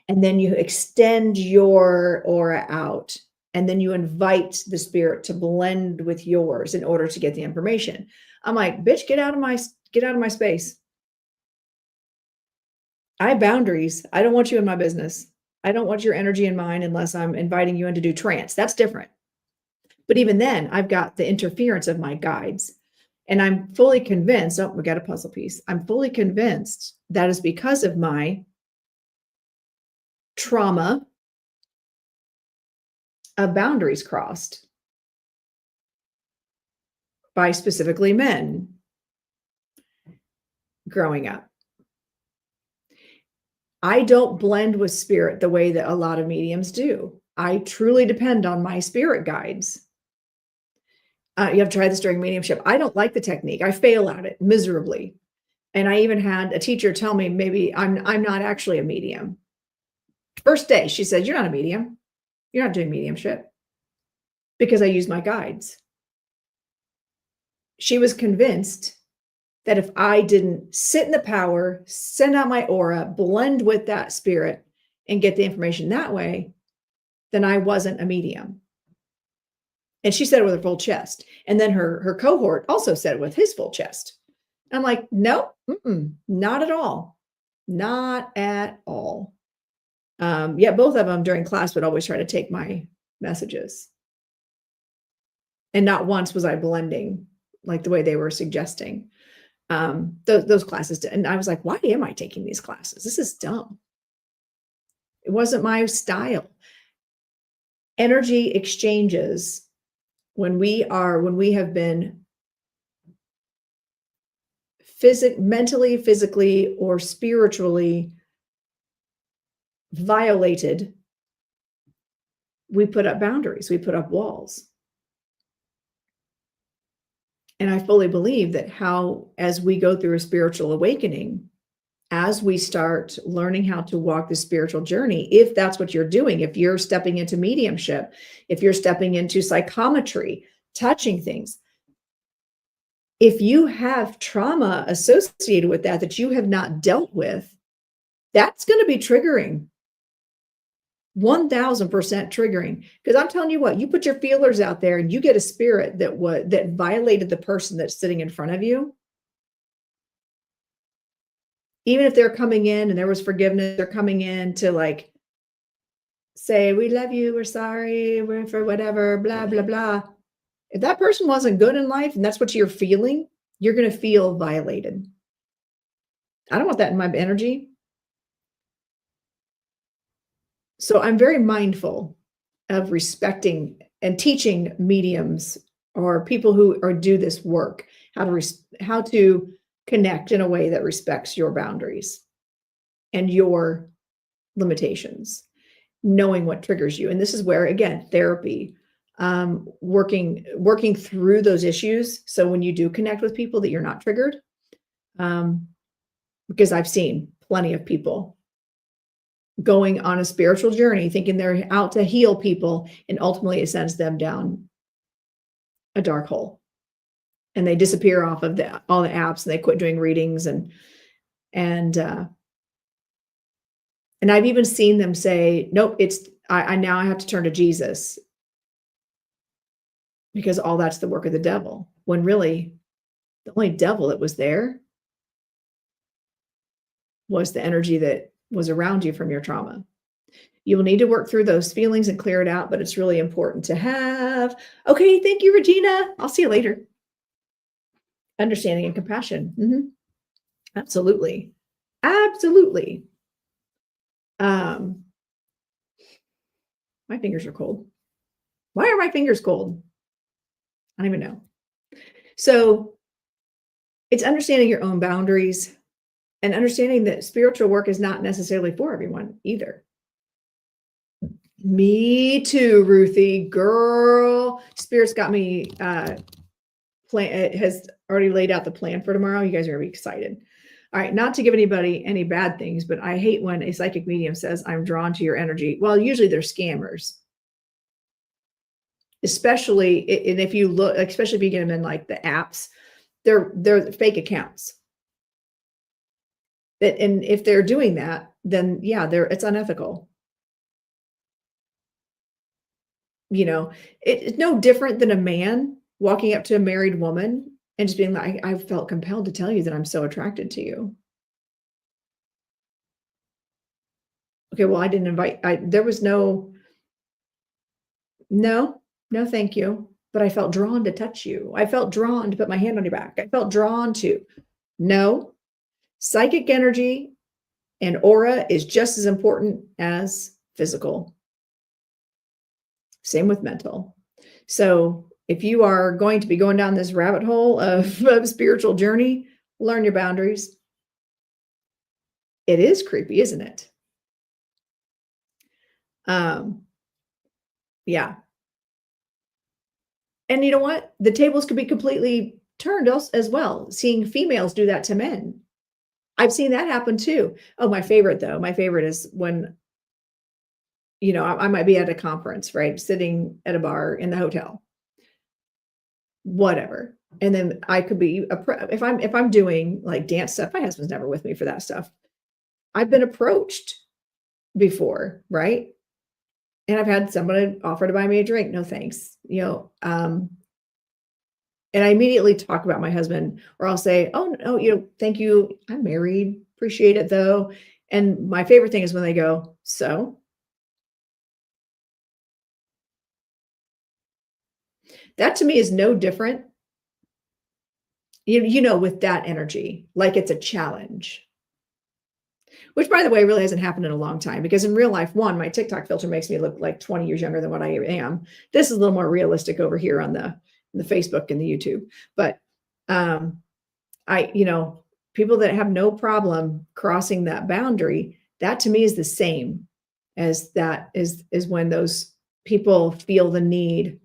and then you extend your aura out and then you invite the spirit to blend with yours in order to get the information. I'm like, bitch, get out of my space. I have boundaries. I don't want you in my business. I don't want your energy in mine unless I'm inviting you in to do trance. That's different. But even then, I've got the interference of my guides. And I'm fully convinced, we got a puzzle piece. I'm fully convinced that is because of my trauma of boundaries crossed by specifically men growing up. I don't blend with spirit the way that a lot of mediums do. I truly depend on my spirit guides. You have to try this during mediumship. I don't like the technique. I fail at it miserably. And I even had a teacher tell me maybe I'm not actually a medium. First day, she said, "You're not a medium. You're not doing mediumship," because I use my guides. She was convinced that if I didn't sit in the power, send out my aura, blend with that spirit, and get the information that way, then I wasn't a medium. And she said it with her full chest. And then her cohort also said it with his full chest. I'm like, nope, not at all. Not at all. Both of them during class would always try to take my messages. And not once was I blending like the way they were suggesting. Those classes did. And I was like, why am I taking these classes? This is dumb. It wasn't my style. Energy exchanges, when we have been mentally, physically, or spiritually violated, we put up boundaries, we put up walls. And I fully believe that as we go through a spiritual awakening, as we start learning how to walk the spiritual journey, if that's what you're doing, if you're stepping into mediumship, if you're stepping into psychometry, touching things, if you have trauma associated with that you have not dealt with, that's going to be triggering. 1000% triggering. Because I'm telling you what, you put your feelers out there and you get a spirit that violated the person that's sitting in front of you. Even if they're coming in and there was forgiveness, they're coming in to like say, we love you, we're sorry, we're for whatever, blah, blah, blah. If that person wasn't good in life and that's what you're feeling, you're going to feel violated. I don't want that in my energy. So I'm very mindful of respecting and teaching mediums or people who do this work, how to connect in a way that respects your boundaries and your limitations, knowing what triggers you. And this is where, again, therapy, working through those issues. So when you do connect with people that you're not triggered, because I've seen plenty of people going on a spiritual journey, thinking they're out to heal people, and ultimately it sends them down a dark hole. And they disappear off of all the apps, and they quit doing readings, and I've even seen them say, nope, I now have to turn to Jesus because all that's the work of the devil. When really the only devil that was there was the energy that was around you from your trauma. You will need to work through those feelings and clear it out, but it's really important to have. Okay, thank you, Regina. I'll see you later. Understanding and compassion. Mm-hmm. Absolutely. Absolutely. My fingers are cold. Why are my fingers cold? I don't even know. So it's understanding your own boundaries and understanding that spiritual work is not necessarily for everyone either. Me too, Ruthie. Girl, Spirit's got me it has already laid out the plan for tomorrow. You guys are gonna be excited. All right, not to give anybody any bad things, but I hate when a psychic medium says, I'm drawn to your energy. Well, usually they're scammers. Especially, and if you look, especially if you get them in like the apps, they're fake accounts. And if they're doing that, then yeah, it's unethical. You know, it's no different than a man walking up to a married woman and just being like, I felt compelled to tell you that I'm so attracted to you. Okay, well, I didn't invite, there was no, thank you. But I felt drawn to touch you. I felt drawn to put my hand on your back. I felt drawn to. No, psychic energy and aura is just as important as physical. Same with mental. So if you are going to be going down this rabbit hole of spiritual journey, learn your boundaries. It is creepy, isn't it? Yeah. And you know what? The tables could be completely turned as well, seeing females do that to men. I've seen that happen too. Oh, my favorite though. My favorite is when, you know, I might be at a conference, right? Sitting at a bar in the hotel, whatever. And then I could be, if I'm doing like dance stuff, my husband's never with me for that stuff. I've been approached before, right? And I've had somebody offer to buy me a drink. No, thanks. You know, and I immediately talk about my husband, or I'll say, oh, no, you know, thank you. I'm married. Appreciate it though. And my favorite thing is when they go, so. That to me is no different, you know, with that energy, like it's a challenge. Which, by the way, really hasn't happened in a long time, because in real life, one, my TikTok filter makes me look like 20 years younger than what I am. This is a little more realistic over here on the Facebook and the YouTube. But you know, people that have no problem crossing that boundary, that to me is the same as that is when those people feel the need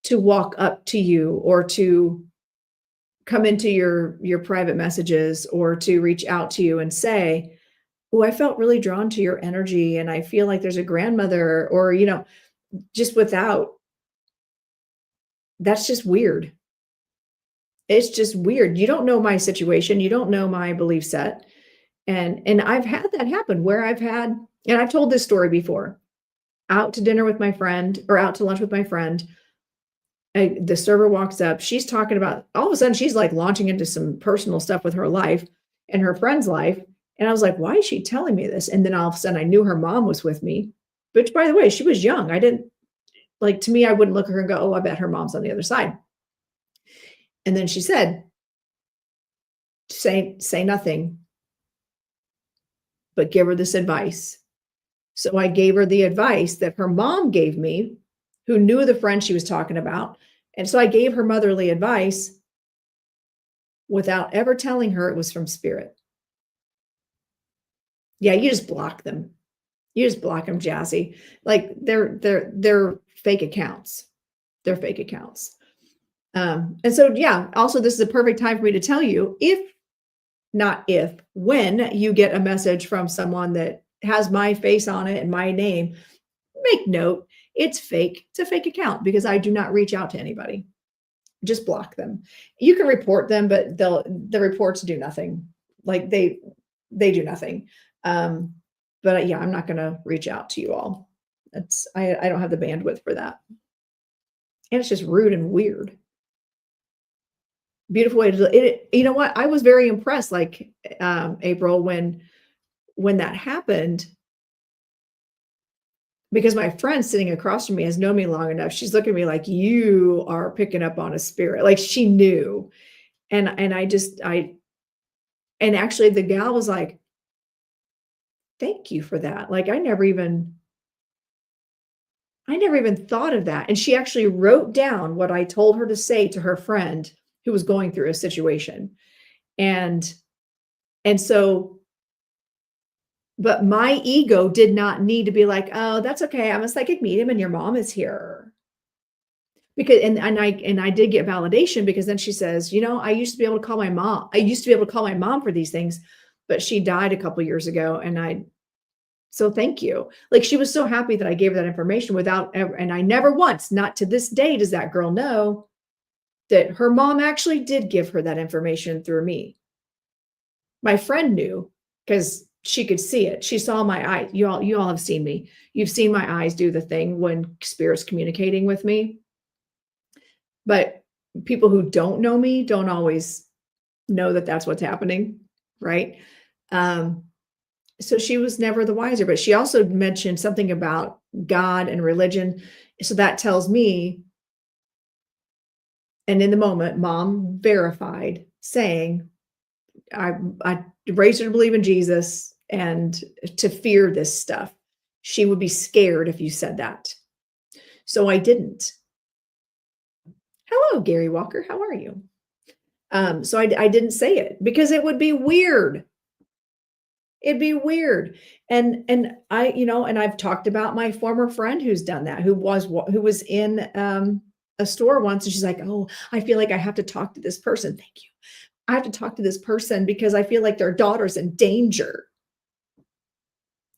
to walk up to you, or to come into your private messages, or to reach out to you and say, oh, I felt really drawn to your energy, and I feel like there's a grandmother, or, you know, just without, that's just weird. It's just weird. You don't know my situation. You don't know my belief set. And I've had that happen where and I've told this story before, out to dinner with my friend, or out to lunch with my friend. The server walks up. She's talking about, all of a sudden, she's like launching into some personal stuff with her life and her friend's life. And I was like, why is she telling me this? And then all of a sudden I knew her mom was with me, which, by the way, she was young. I didn't, like, to me, I wouldn't look at her and go, oh, I bet her mom's on the other side. And then she said, say nothing, but give her this advice. So I gave her the advice that her mom gave me, who knew the friend she was talking about. And so I gave her motherly advice without ever telling her it was from spirit. Yeah, you just block them. You just block them, Jazzy. Like they're fake accounts. They're fake accounts. And so, yeah, also this is a perfect time for me to tell you, when you get a message from someone that has my face on it and my name, make note, it's fake. It's a fake account, because I do not reach out to anybody. Just block them. You can report them, but the reports do nothing. Like they do nothing. But yeah, I'm not going to reach out to you all. I don't have the bandwidth for that. And it's just rude and weird. Beautiful way to do it. You know what? I was very impressed, like, April, when that happened, because my friend sitting across from me has known me long enough. She's looking at me like, you are picking up on a spirit. Like, she knew. And actually the gal was like, thank you for that. Like, I never even thought of that. And she actually wrote down what I told her to say to her friend who was going through a situation. And so, but my ego did not need to be like, oh, that's okay, I'm a psychic medium and your mom is here. Because, and I did get validation, because then she says, you know, I used to be able to call my mom for these things, but she died a couple years ago. So thank you. Like, she was so happy that I gave her that information without ever, and I never once, not to this day, does that girl know that her mom actually did give her that information through me. My friend knew, because she could see it. She saw my eyes. You all have seen me. You've seen my eyes do the thing when spirit's communicating with me. But people who don't know me don't always know that that's what's happening, right? So she was never the wiser, but she also mentioned something about God and religion. So that tells me, and in the moment, mom verified, saying, I raised her to believe in Jesus and to fear this stuff. She would be scared if you said that. So I didn't. Hello, Gary Walker. How are you? So I didn't say it, because it would be weird. It'd be weird. And I, you know, and I've talked about my former friend who's done that, who was in a store once, and she's like, oh, I feel like I have to talk to this person. Thank you. I have to talk to this person because I feel like their daughter's in danger.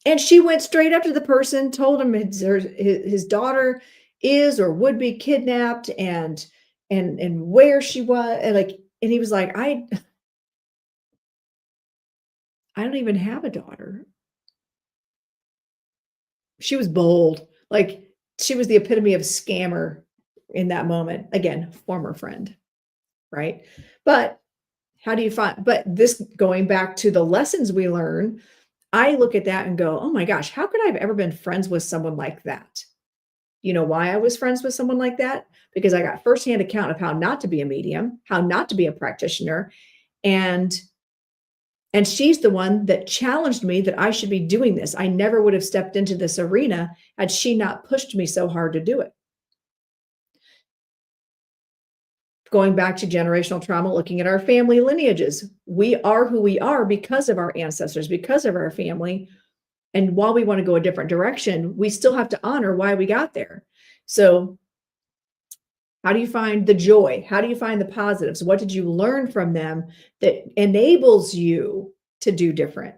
And she went straight up to the person, told him his daughter is or would be kidnapped, and where she was, and he was like, I don't even have a daughter. She was bold. Like, she was the epitome of scammer in that moment. Again, former friend, right? But how do you find, but this, going back to the lessons we learn, I look at that and go, oh my gosh, how could I have ever been friends with someone like that? You know why I was friends with someone like that? Because I got firsthand account of how not to be a medium, how not to be a practitioner. And she's the one that challenged me that I should be doing this. I never would have stepped into this arena had she not pushed me so hard to do it. Going back to generational trauma, looking at our family lineages, we are who we are because of our ancestors, because of our family. And while we want to go a different direction, we still have to honor why we got there. So how do you find the joy? How do you find the positives? What did you learn from them that enables you to do different?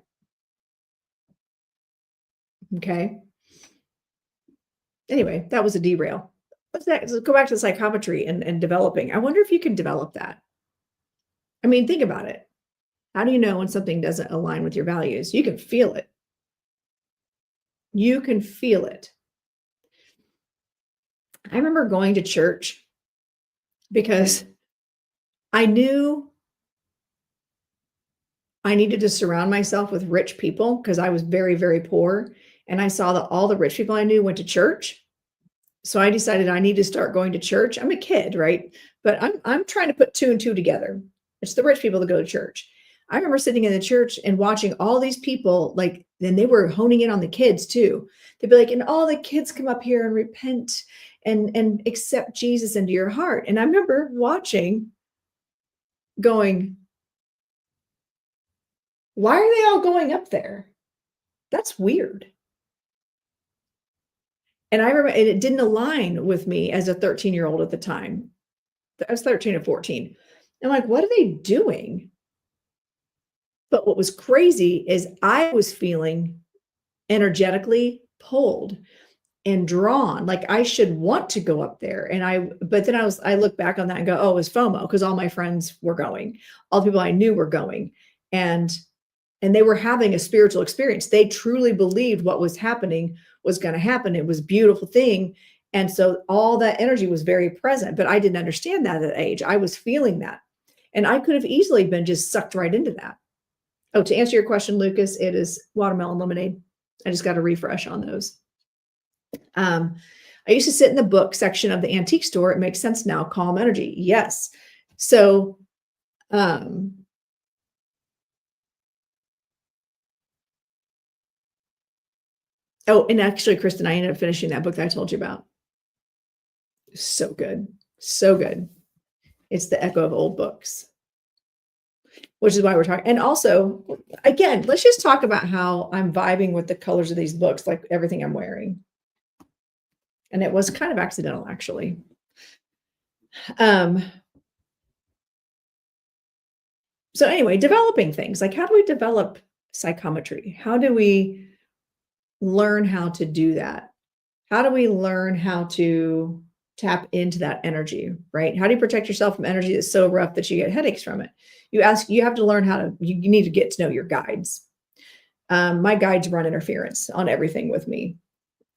Okay. Anyway, that was a derail. Let's go back to psychometry and developing. I wonder if you can develop that. I mean, think about it. How do you know when something doesn't align with your values? You can feel it. You can feel it. I remember going to church because I knew I needed to surround myself with rich people because I was very, very poor. And I saw that all the rich people I knew went to church. So I decided I need to start going to church. I'm a kid, right? But I'm trying to put two and two together. It's the rich people that go to church. I remember sitting in the church and watching all these people, like, then they were honing in on the kids too. They'd be like, and all the kids come up here and repent and accept Jesus into your heart. And I remember watching, going, why are they all going up there? That's weird. And I remember, and it didn't align with me as a 13-year-old at the time. I was 13 or 14. I'm like, what are they doing? But what was crazy is I was feeling energetically pulled and drawn, like I should want to go up there. But then I look back on that and go, oh, it was FOMO because all my friends were going, all the people I knew were going. And they were having a spiritual experience. They truly believed what was happening was going to happen. It was a beautiful thing. And so all that energy was very present, but I didn't understand that at that age. I was feeling that. And I could have easily been just sucked right into that. Oh, to answer your question, Lucas, it is watermelon lemonade. I just got a refresh on those. I used to sit in the book section of the antique store. It makes sense now. Calm energy. Yes. So, oh, and actually, Kristen, I ended up finishing that book that I told you about. So good. So good. It's the echo of old books, which is why we're talking. And also, again, let's just talk about how I'm vibing with the colors of these books, like everything I'm wearing. And it was kind of accidental, actually. So anyway, developing things. Like, how do we develop psychometry? How do we learn how to do that? How do we learn how to tap into that energy, right? How do you protect yourself from energy that's so rough that you get headaches from it? You have to learn how to, you need to get to know your guides. My guides run interference on everything with me.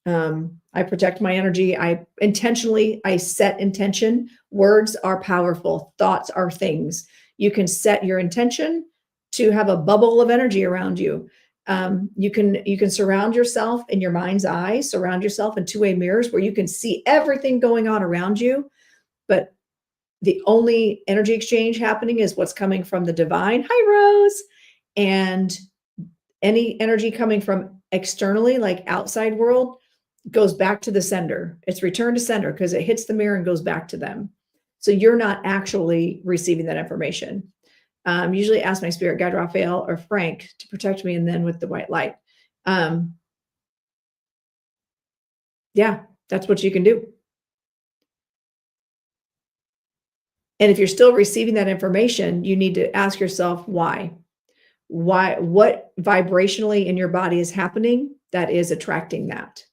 I protect my energy. I set intention. Words are powerful. Thoughts are things. You can set your intention to have a bubble of energy around you. You can surround yourself in your mind's eye, surround yourself in two-way mirrors where you can see everything going on around you. But the only energy exchange happening is what's coming from the divine. Hi, Rose. And any energy coming from externally, like outside world, goes back to the sender. It's returned to sender because it hits the mirror and goes back to them. So you're not actually receiving that information. Usually ask my spirit guide, Raphael or Frank, to protect me, and then with the white light. Yeah, that's what you can do. And if you're still receiving that information, you need to ask yourself why. What vibrationally in your body is happening that is attracting that?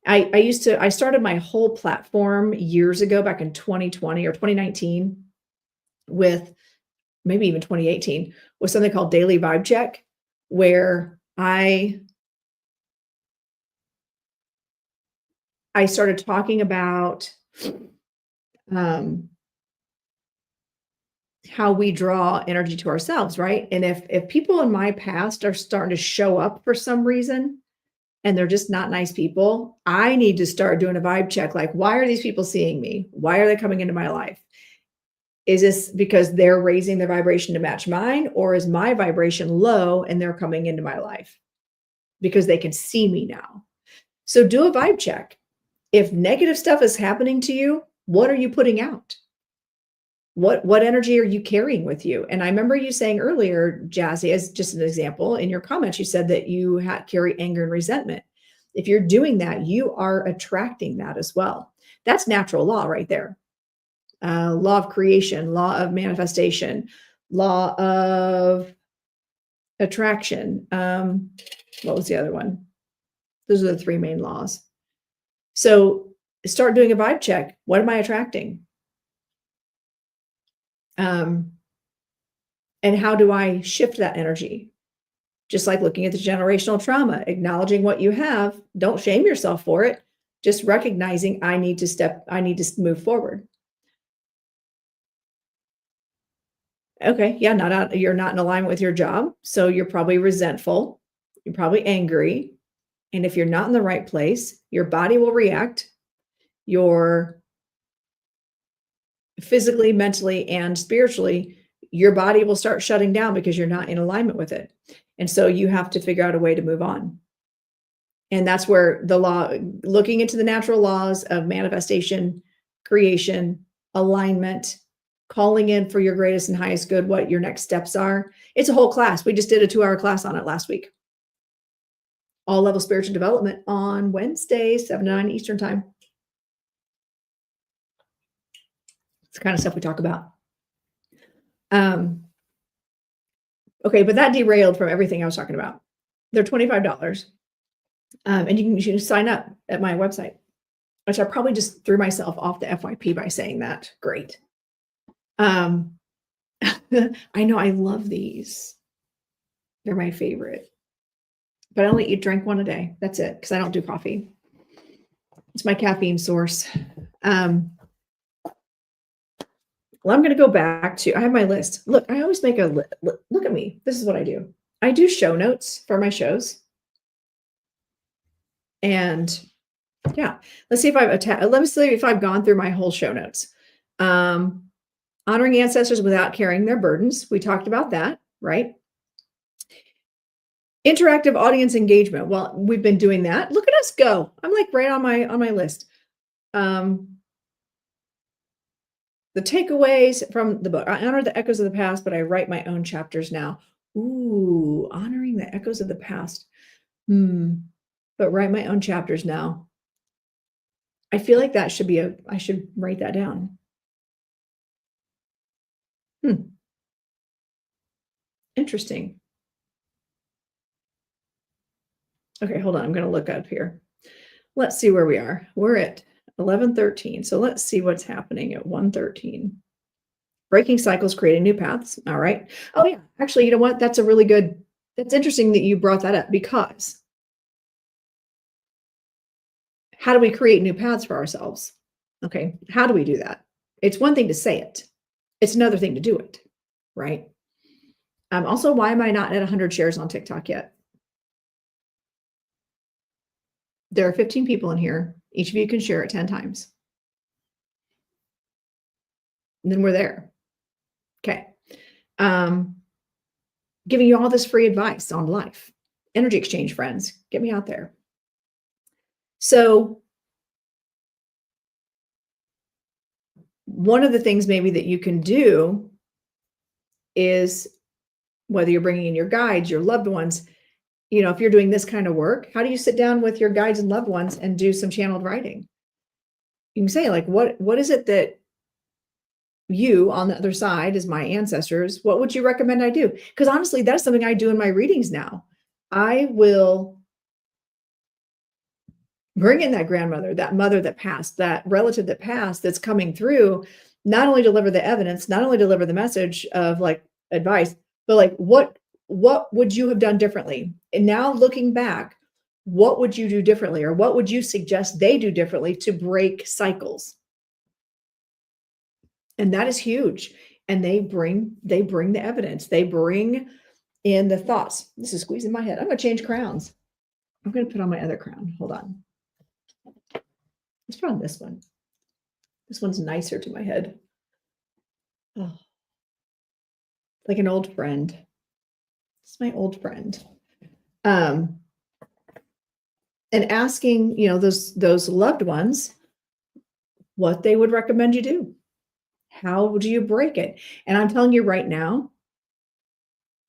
I started my whole platform years ago, back in 2020 or 2019, with maybe even 2018, with something called Daily Vibe Check, where I started talking about how we draw energy to ourselves, right? And if people in my past are starting to show up for some reason, and they're just not nice people, I need to start doing a vibe check. Like, why are these people seeing me? Why are they coming into my life? Is this because they're raising their vibration to match mine, or is my vibration low and they're coming into my life because they can see me now? So do a vibe check. If negative stuff is happening to you, what are you putting out? What energy are you carrying with you? And I remember you saying earlier, Jazzy, as just an example, in your comments, you said that you carry anger and resentment. If you're doing that, you are attracting that as well. That's natural law right there. Law of creation, law of manifestation, law of attraction. What was the other one? Those are the three main laws. So start doing a vibe check. What am I attracting? And how do I shift that energy? Just like looking at the generational trauma, acknowledging what you have. Don't shame yourself for it. Just recognizing I need to move forward. Okay, yeah, you're not in alignment with your job, so you're probably resentful. You're probably angry. And if you're not in the right place, your body will react. Your physically, mentally, and spiritually, your body will start shutting down because you're not in alignment with it. And so you have to figure out a way to move on. And that's where the law, looking into the natural laws of manifestation, creation, alignment, calling in for your greatest and highest good, what your next steps are. It's a whole class. We just did a 2-hour class on it last week. All level spiritual development on Wednesday, 7 to 9 Eastern time. It's the kind of stuff we talk about. Okay, but that derailed from everything I was talking about. They're $25. And you can sign up at my website, which I probably just threw myself off the FYP by saying that. Great. I know, I love these. They're my favorite. But I only drink one a day. That's it, because I don't do coffee. It's my caffeine source. Well, I'm going to go back to, I have my list. Look, I always make a list. Look at me. This is what I do. I do show notes for my shows. And yeah, let's see if I've gone through my whole show notes. Honoring ancestors without carrying their burdens. We talked about that, right? Interactive audience engagement. Well, we've been doing that. Look at us go. I'm like right on my list. The takeaways from the book. I honor the echoes of the past, but I write my own chapters now. Ooh, honoring the echoes of the past. But write my own chapters now. I feel like that should be I should write that down. Interesting. Okay, hold on. I'm going to look up here. Let's see where we are. We're at 11:13. So let's see what's happening at 1:13. Breaking cycles, creating new paths. All right. Oh yeah. Actually, you know what? That's interesting that you brought that up, because how do we create new paths for ourselves? Okay. How do we do that? It's one thing to say it. It's another thing to do it. Right. Also, why am I not at 100 shares on TikTok yet? There are 15 people in here. Each of you can share it 10 times. And then we're there. Okay. Giving you all this free advice on life. Energy exchange, friends. Get me out there. So one of the things maybe that you can do is, whether you're bringing in your guides, your loved ones, if you're doing this kind of work, how do you sit down with your guides and loved ones and do some channeled writing? You can say, like, what is it that you on the other side, as my ancestors, what would you recommend I do? Because honestly, that's something I do in my readings now. I will bring in that grandmother, that mother that passed, that relative that passed, that's coming through, not only deliver the evidence, not only deliver the message of like advice, but like, what would you have done differently? And now looking back, what would you do differently? Or what would you suggest they do differently to break cycles? And that is huge. And they bring the evidence. They bring in the thoughts. This is squeezing my head. I'm going to change crowns. I'm going to put on my other crown. Hold on. Let's put on this one. This one's nicer to my head. Oh, like an old friend. It's my old friend. And asking, those loved ones what they would recommend you do. How do you break it? And I'm telling you right now,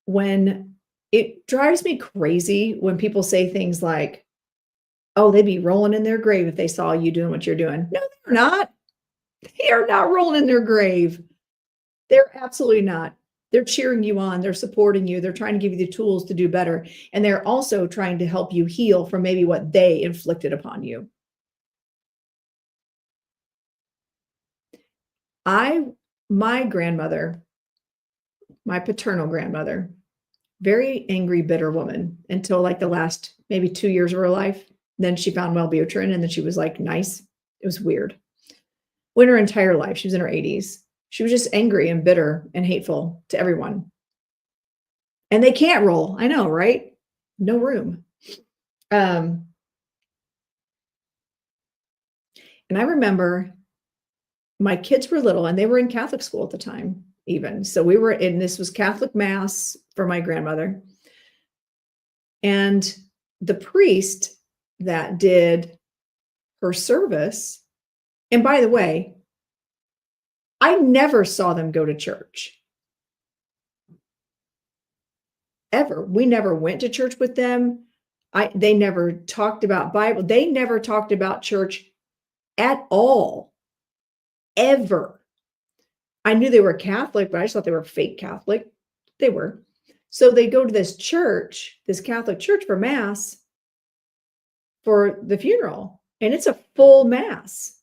when it drives me crazy when people say things like, oh, they'd be rolling in their grave if they saw you doing what you're doing. No, they're not. They are not rolling in their grave. They're absolutely not. They're cheering you on. They're supporting you. They're trying to give you the tools to do better. And they're also trying to help you heal from maybe what they inflicted upon you. My grandmother, my paternal grandmother, very angry, bitter woman until like the last maybe 2 years of her life. Then she found Wellbutrin and then she was like nice. It was weird. When her entire life, she was in her 80s. She was just angry and bitter and hateful to everyone. And they can't roll. I know, right? No room. And I remember my kids were little and they were in Catholic school at the time, even. So we were in, this was Catholic Mass for my grandmother. And the priest that did her service, and by the way, I never saw them go to church. Ever. We never went to church with them. They never talked about Bible. They never talked about church at all. Ever. I knew they were Catholic, but I just thought they were fake Catholic. They were. So they go to this church, this Catholic church for Mass for the funeral. And it's a full Mass.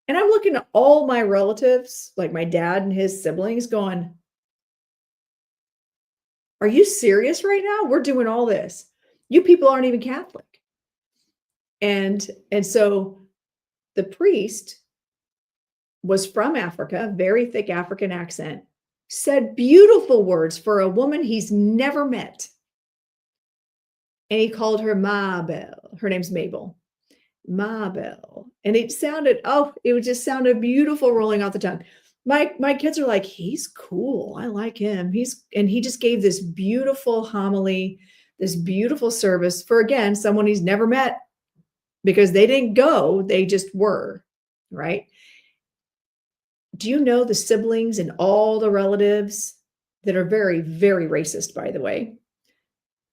And I'm looking at all my relatives, like my dad and his siblings, going, are you serious right now? We're doing all this. You people aren't even Catholic. And so the priest was from Africa, very thick African accent, said beautiful words for a woman he's never met. And he called her Mabel. Her name's Mabel. Mabel. And it sounded, it would just sounded beautiful rolling off the tongue. My kids are like, he's cool. I like him. And he just gave this beautiful homily, this beautiful service for, again, someone he's never met, because they didn't go, they just were, right? Do you know the siblings and all the relatives that are very, very racist, by the way?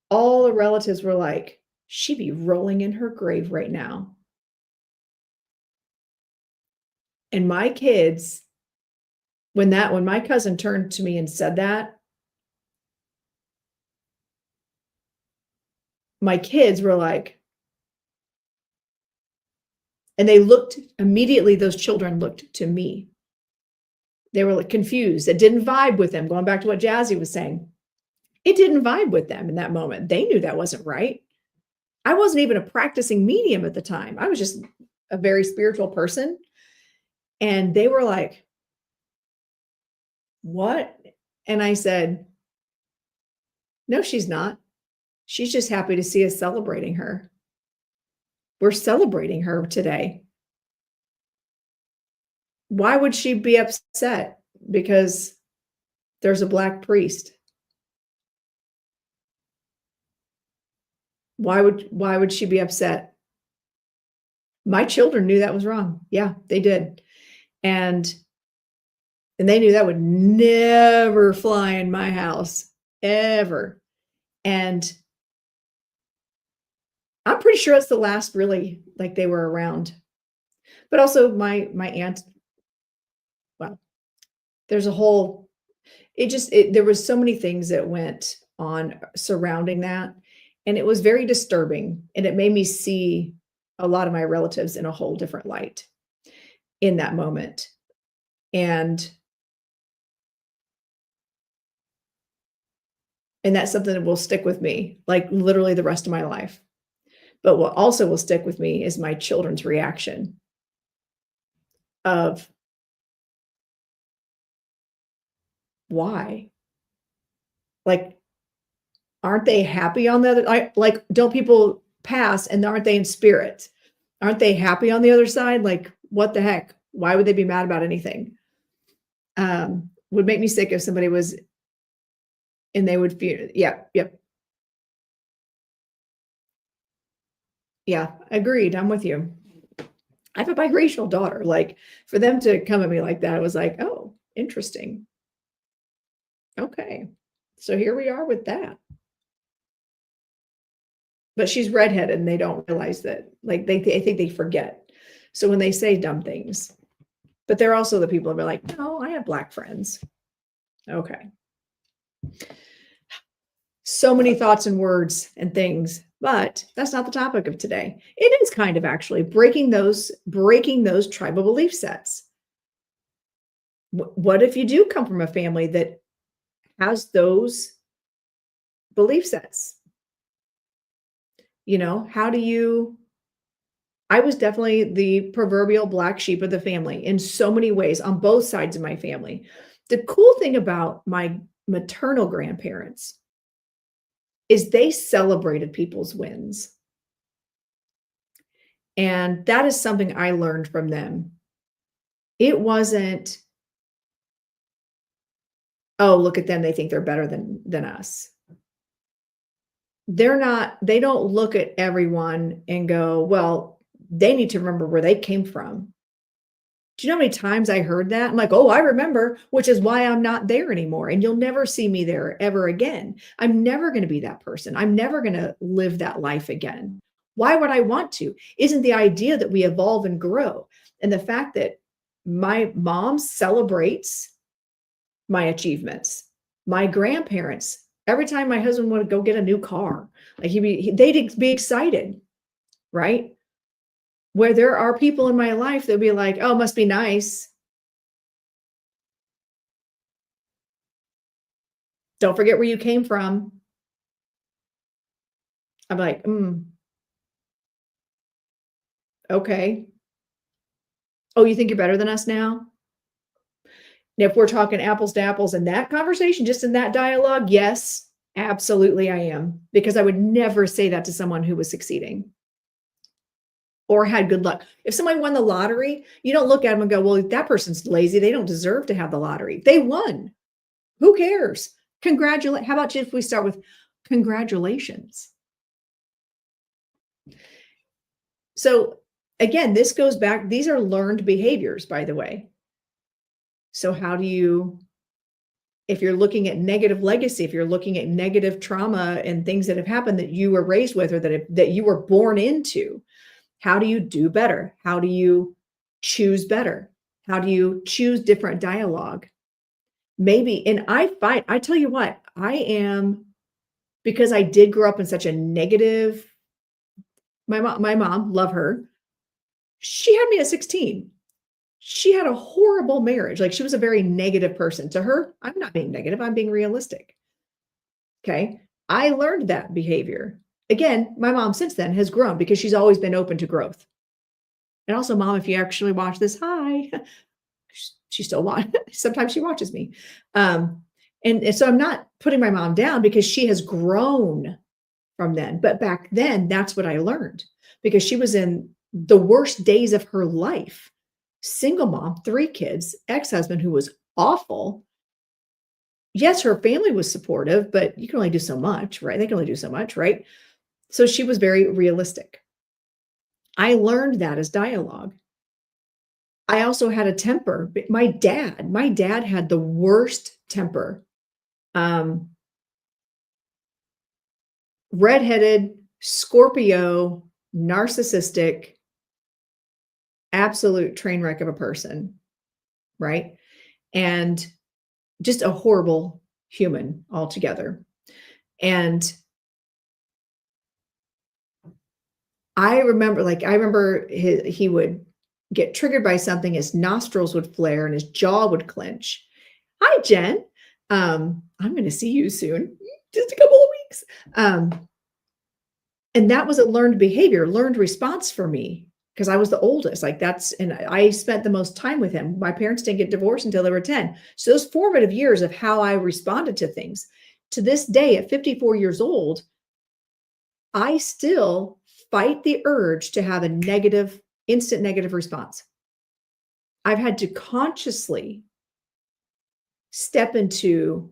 All the relatives were like, she'd be rolling in her grave right now. And my kids, when my cousin turned to me and said that, my kids were like, and they looked immediately, those children looked to me. They were like confused. It didn't vibe with them. Going back to what Jazzy was saying, it didn't vibe with them in that moment. They knew that wasn't right. I wasn't even a practicing medium at the time. I was just a very spiritual person. And they were like, what? And I said, no, she's not. She's just happy to see us celebrating her. We're celebrating her today. Why would she be upset because there's a Black priest? Why would she be upset? My children knew that was wrong. Yeah, they did. And they knew that would never fly in my house, ever. And I'm pretty sure it's the last really, like, they were around. But also my aunt, well, there's a whole, there was so many things that went on surrounding that. And it was very disturbing. And it made me see a lot of my relatives in a whole different light in that moment. And that's something that will stick with me, like literally the rest of my life. But what also will stick with me is my children's reaction of, why? Like, aren't they happy on the other? Like, don't people past, and aren't they in spirit? Aren't they happy on the other side? Like, what the heck? Why would they be mad about anything? Would make me sick if somebody was, and they would feel, yeah, yep. Yeah, agreed. I'm with you. I have a biracial daughter. Like, for them to come at me like that, I was like, oh, interesting. Okay. So here we are with that. But she's redheaded and they don't realize that. Like, I think they forget. So when they say dumb things, but they're also the people that are like, no, I have Black friends. Okay. So many thoughts and words and things, but that's not the topic of today. It is kind of actually breaking those tribal belief sets. What if you do come from a family that has those belief sets? You know, how do you, I was definitely the proverbial black sheep of the family in so many ways on both sides of my family. The cool thing about my maternal grandparents is they celebrated people's wins. And that is something I learned from them. It wasn't, oh, look at them, they think they're better than us. They don't look at everyone and go, well, they need to remember where they came from. Do you know how many times I heard that? I'm like, oh, I remember, which is why I'm not there anymore. And you'll never see me there ever again. I'm never going to be that person. I'm never going to live that life again. Why would I want to? Isn't the idea that we evolve and grow? And the fact that my mom celebrates my achievements, my grandparents, every time my husband would go get a new car, like they'd be excited, right? Where there are people in my life that'll be like, oh, must be nice. Don't forget where you came from. I'm like, okay. Oh, you think you're better than us now? And if we're talking apples to apples in that conversation, just in that dialogue, yes, absolutely I am. Because I would never say that to someone who was succeeding or had good luck. If somebody won the lottery, you don't look at them and go, well, that person's lazy. They don't deserve to have the lottery. They won. Who cares? Congratulate. How about if we start with congratulations? So again, this goes back. These are learned behaviors, by the way. So how do you, if you're looking at negative legacy, if you're looking at negative trauma and things that have happened that you were raised with or that you were born into, how do you do better? How do you choose better? How do you choose different dialogue? Maybe, and I tell you what, I am, because I did grow up in such a negative, my mom, love her. She had me at 16. She had a horrible marriage. Like, she was a very negative person. To her, I'm not being negative. I'm being realistic. Okay. I learned that behavior. Again, my mom since then has grown because she's always been open to growth. And also, Mom, if you actually watch this, hi. She still watches. Sometimes she watches me. And so I'm not putting my mom down because she has grown from then. But back then, that's what I learned because she was in the worst days of her life. Single mom, 3 kids, ex-husband who was awful. Yes, her family was supportive, but you can only do so much, right? They can only do so much, right? So she was very realistic. I learned that as dialogue. I also had a temper. My dad had the worst temper. Redheaded, Scorpio, narcissistic, absolute train wreck of a person, right? And just a horrible human altogether. And I remember he would get triggered by something, his nostrils would flare and his jaw would clench. Hi, Jen. I'm going to see you soon, just a couple of weeks. And that was a learned behavior, learned response for me because I was the oldest. And I spent the most time with him. My parents didn't get divorced until they were 10. So those formative years of how I responded to things, to this day at 54 years old, I still fight the urge to have a negative, instant negative response. I've had to consciously step into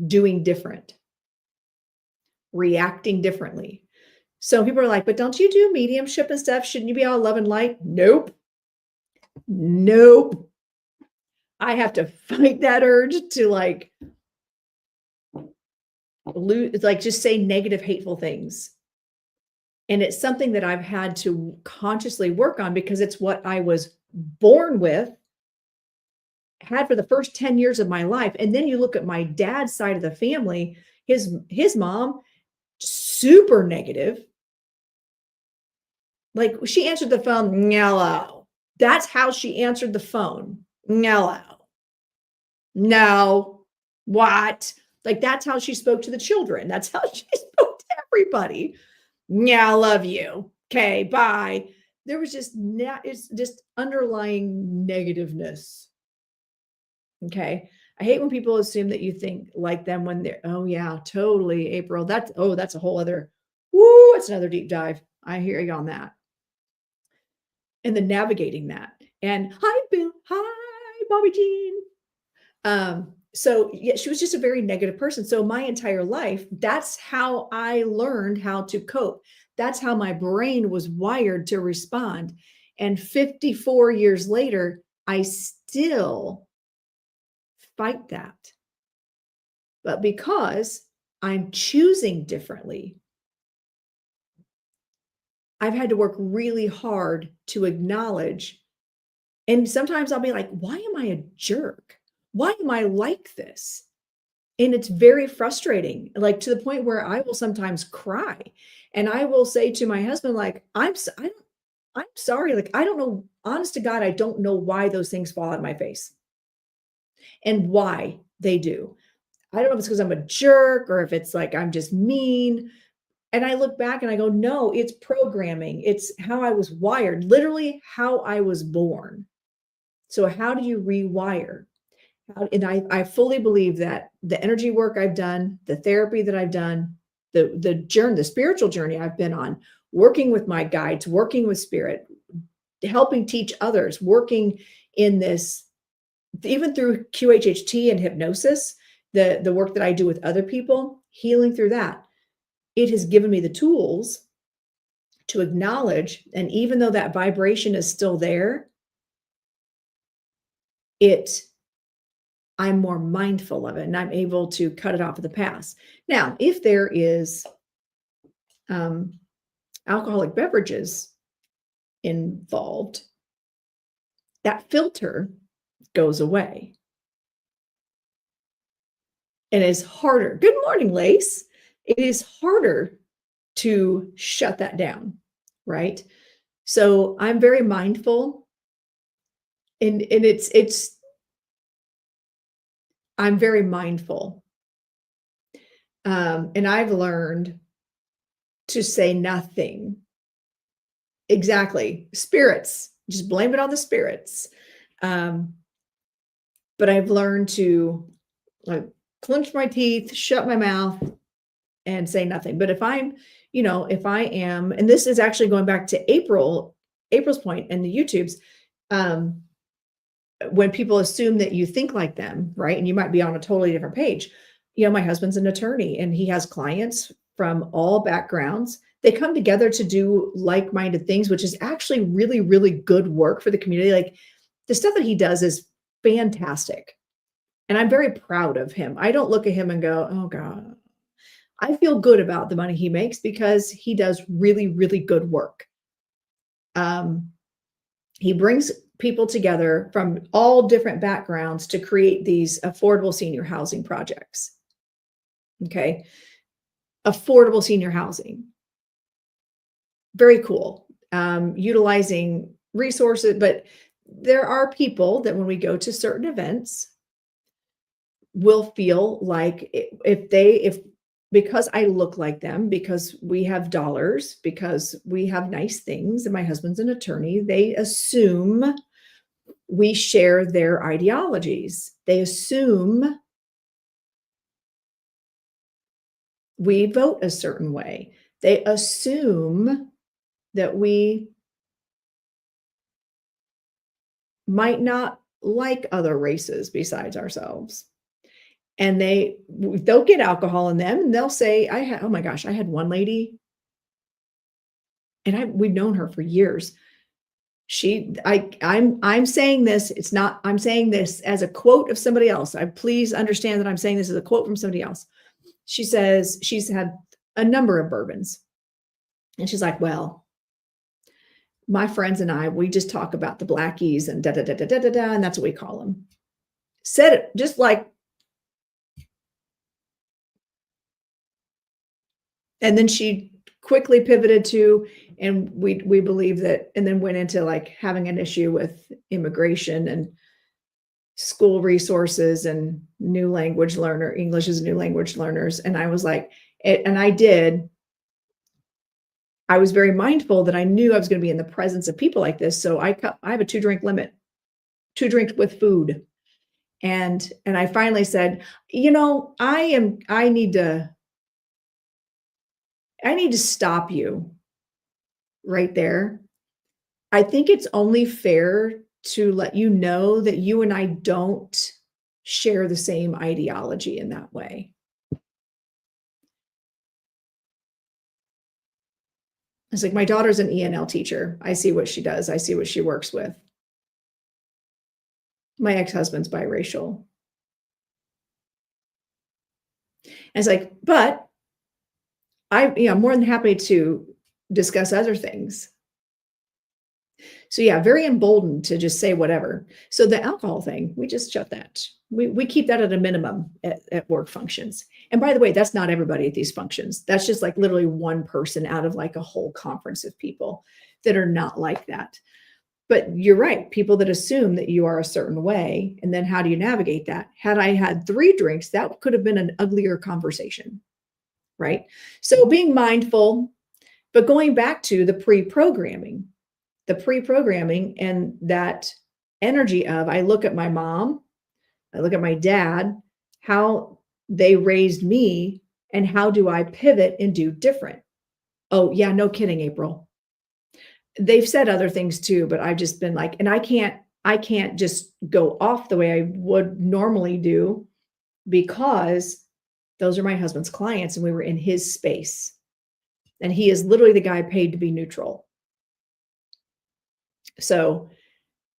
doing different, reacting differently. So people are like, but don't you do mediumship and stuff? Shouldn't you be all love and light? Nope. Nope. I have to fight that urge to like just say negative, hateful things. And it's something that I've had to consciously work on because it's what I was born with, had for the first 10 years of my life. And then you look at my dad's side of the family, his mom, super negative. Like she answered the phone, hello. That's how she answered the phone. Hello. No. What? Like that's how she spoke to the children. That's how she spoke to everybody. Yeah, I love you. Okay, bye. There was just it's just underlying negativeness. Okay. I hate when people assume that you think like them when they're, oh yeah, totally, April. That's a whole other, it's another deep dive. I hear you on that. And then navigating that. And hi, Bill. Hi, Bobby Jean. So yeah, she was just a very negative person. So my entire life, that's how I learned how to cope. That's how my brain was wired to respond. And 54 years later, I still fight that. But because I'm choosing differently, I've had to work really hard to acknowledge. And sometimes I'll be like, why am I a jerk? Why am I like this? And it's very frustrating, like to the point where I will sometimes cry. And I will say to my husband, like, I'm sorry. Like, I don't know, honest to God, I don't know why those things fall out of my face and why they do. I don't know if it's because I'm a jerk or if it's like I'm just mean. And I look back and I go, no, it's programming. It's how I was wired, literally how I was born. So how do you rewire? And I fully believe that the energy work I've done, the therapy that I've done, the journey, the spiritual journey I've been on, working with my guides, working with spirit, helping teach others, working in this, even through QHHT and hypnosis, the work that I do with other people, healing through that, it has given me the tools to acknowledge. And even though that vibration is still there, I'm more mindful of it and I'm able to cut it off of the past. Now, if there is alcoholic beverages involved, that filter goes away. And it's harder. Good morning, Lace. It is harder to shut that down, right? So I'm very mindful, and I'm very mindful. And I've learned to say nothing. Exactly. Spirits, just blame it on the spirits. But I've learned to like clench my teeth, shut my mouth, and say nothing. But if I am, and this is actually going back to April's point and the YouTubes, when people assume that you think like them, right? And you might be on a totally different page. My husband's an attorney and he has clients from all backgrounds. They come together to do like-minded things, which is actually really, really good work for the community. Like the stuff that he does is fantastic. And I'm very proud of him. I don't look at him and go, oh God. I feel good about the money he makes because he does really, really good work. He brings people together from all different backgrounds to create these affordable senior housing projects. Okay. Affordable senior housing. Very cool. Utilizing resources, but there are people that when we go to certain events will feel like because I look like them, because we have dollars, because we have nice things, and my husband's an attorney, they assume we share their ideologies. They assume we vote a certain way. They assume that we might not like other races besides ourselves. And they'll get alcohol in them and they'll say, oh my gosh, I had one lady and we've known her for years. I'm saying this, it's not, I'm saying this as a quote of somebody else. Please understand that I'm saying this as a quote from somebody else. She says she's had a number of bourbons. And she's like, well, my friends and we just talk about the blackies and and that's what we call them. Said it just like, and then she quickly pivoted to, and we believe that, and then went into like having an issue with immigration and school resources and English as new language learners. And I was like, I was very mindful that I knew I was going to be in the presence of people like this. So I have a 2-drink limit, 2 drinks with food. And I finally said, I need to stop you right there. I think it's only fair to let you know that you and I don't share the same ideology in that way. It's like, my daughter's an ENL teacher. I see what she does. I see what she works with. My ex-husband's biracial. And it's like, but I'm more than happy to discuss other things. So yeah, very emboldened to just say whatever. So the alcohol thing, we just shut that. We keep that at a minimum at work functions. And by the way, that's not everybody at these functions. That's just like literally one person out of like a whole conference of people that are not like that. But you're right. People that assume that you are a certain way. And then how do you navigate that? Had I had 3 drinks, that could have been an uglier conversation, right? So being mindful, but going back to the pre-programming and that energy of, I look at my mom, I look at my dad, how they raised me, and how do I pivot and do different? Oh yeah, no kidding, April. They've said other things too, but I've just been like, and I can't just go off the way I would normally do, because those are my husband's clients and we were in his space. And he is literally the guy paid to be neutral. So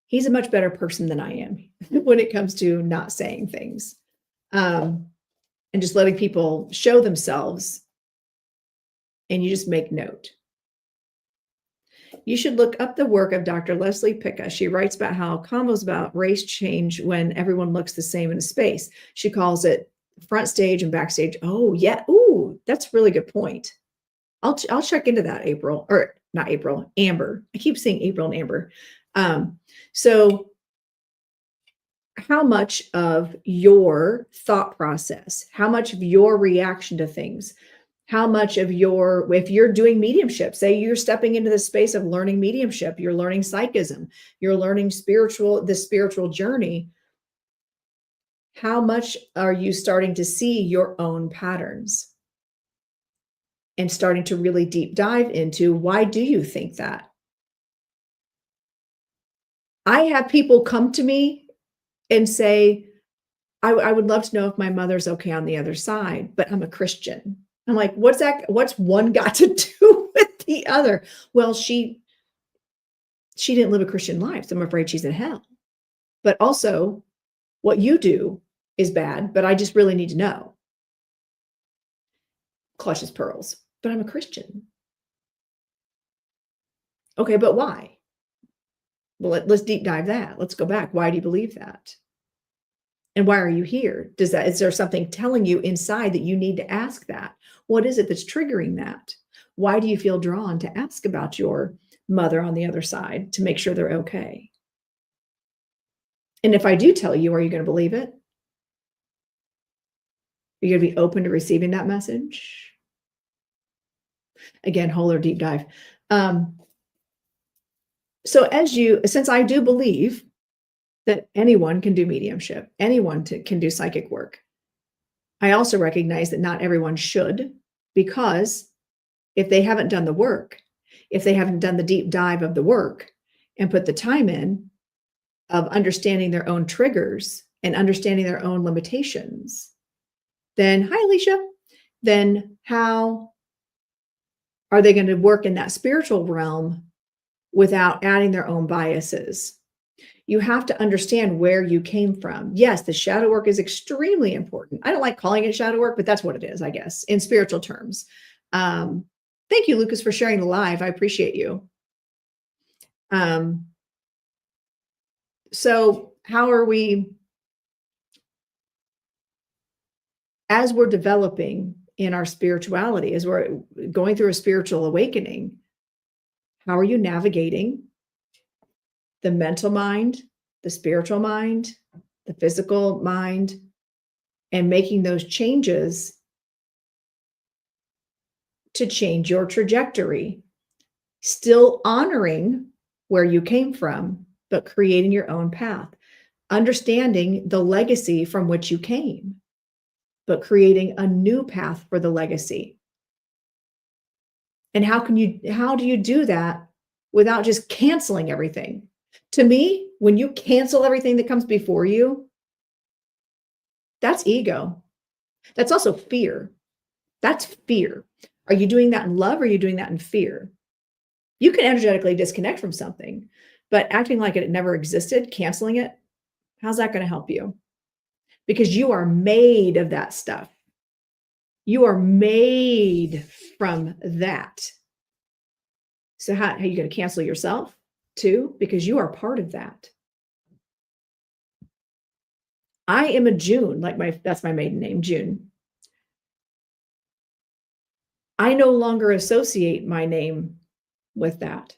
he's a much better person than I am when it comes to not saying things, and just letting people show themselves. And you just make note. You should look up the work of Dr. Leslie Picca. She writes about how combos about race change when everyone looks the same in a space. She calls it front stage and backstage. Oh yeah. Ooh, that's a really good point. I'll check into that, April, or not April, Amber. I keep saying April and Amber. So how much of your thought process, how much of your reaction to things, how much of if you're doing mediumship, say you're stepping into the space of learning mediumship, you're learning psychism, you're learning the spiritual journey, how much are you starting to see your own patterns and starting to really deep dive into, why do you think that? I have people come to me and say, I would love to know if my mother's okay on the other side, but I'm a Christian. I'm like, what's one got to do with the other? Well, she didn't live a Christian life, so I'm afraid she's in hell. But also, what you do is bad, but I just really need to know. Clutches pearls, but I'm a Christian. Okay, but why? Well, let's deep dive that. Let's go back. Why do you believe that? And why are you here? Is there something telling you inside that you need to ask that? What is it that's triggering that? Why do you feel drawn to ask about your mother on the other side to make sure they're okay? And if I do tell you, are you going to believe it? Are you going to be open to receiving that message? Again, whole or deep dive. So since I do believe that anyone can do mediumship, anyone can do psychic work, I also recognize that not everyone should, because if they haven't done the work, if they haven't done the deep dive of the work and put the time in of understanding their own triggers and understanding their own limitations, then, hi, Alicia, then how are they going to work in that spiritual realm without adding their own biases? You have to understand where you came from. Yes, the shadow work is extremely important. I don't like calling it shadow work, but that's what it is, I guess, in spiritual terms. Thank you, Lucas, for sharing the live. I appreciate you. So how are we, as we're developing in our spirituality, as we're going through a spiritual awakening, how are you navigating the mental mind, the spiritual mind, the physical mind, and making those changes to change your trajectory, still honoring where you came from, but creating your own path, understanding the legacy from which you came, but creating a new path for the legacy. And how do you do that without just canceling everything? To me, when you cancel everything that comes before you, that's ego. That's also fear. That's fear. Are you doing that in love or are you doing that in fear? You can energetically disconnect from something, but acting like it never existed, canceling it, how's that going to help you? Because you are made of that stuff. You are made from that. So how are you going to cancel yourself too? Because you are part of that. I am a June, that's my maiden name, June. I no longer associate my name with that.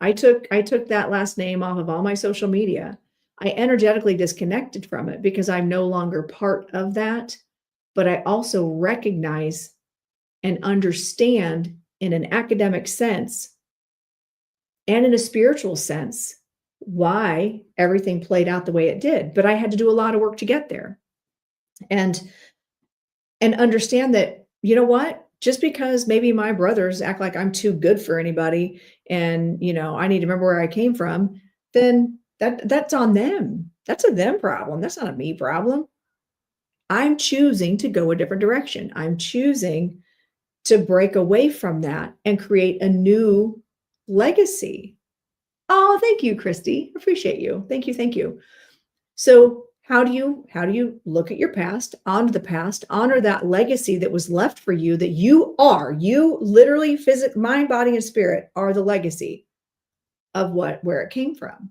I took that last name off of all my social media. I energetically disconnected from it because I'm no longer part of that, but I also recognize and understand in an academic sense and in a spiritual sense why everything played out the way it did. But I had to do a lot of work to get there. And understand that, you know what? Just because maybe my brothers act like I'm too good for anybody and, I need to remember where I came from, then that's on them. That's a them problem. That's not a me problem. I'm choosing to go a different direction. I'm choosing to break away from that and create a new legacy. Oh, thank you, Christy. Appreciate you. Thank you. Thank you. So how do you look at your past, honor the past, honor that legacy that was left for you, that you literally, physical, mind, body, and spirit are the legacy of where it came from.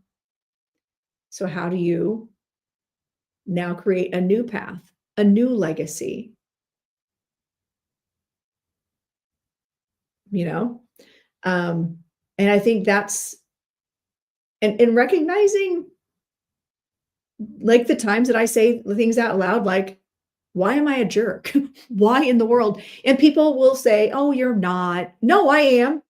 So how do you now create a new path, a new legacy? And I think that's, and recognizing like the times that I say things out loud, like, why am I a jerk? Why in the world? And people will say, oh, you're not. No, I am.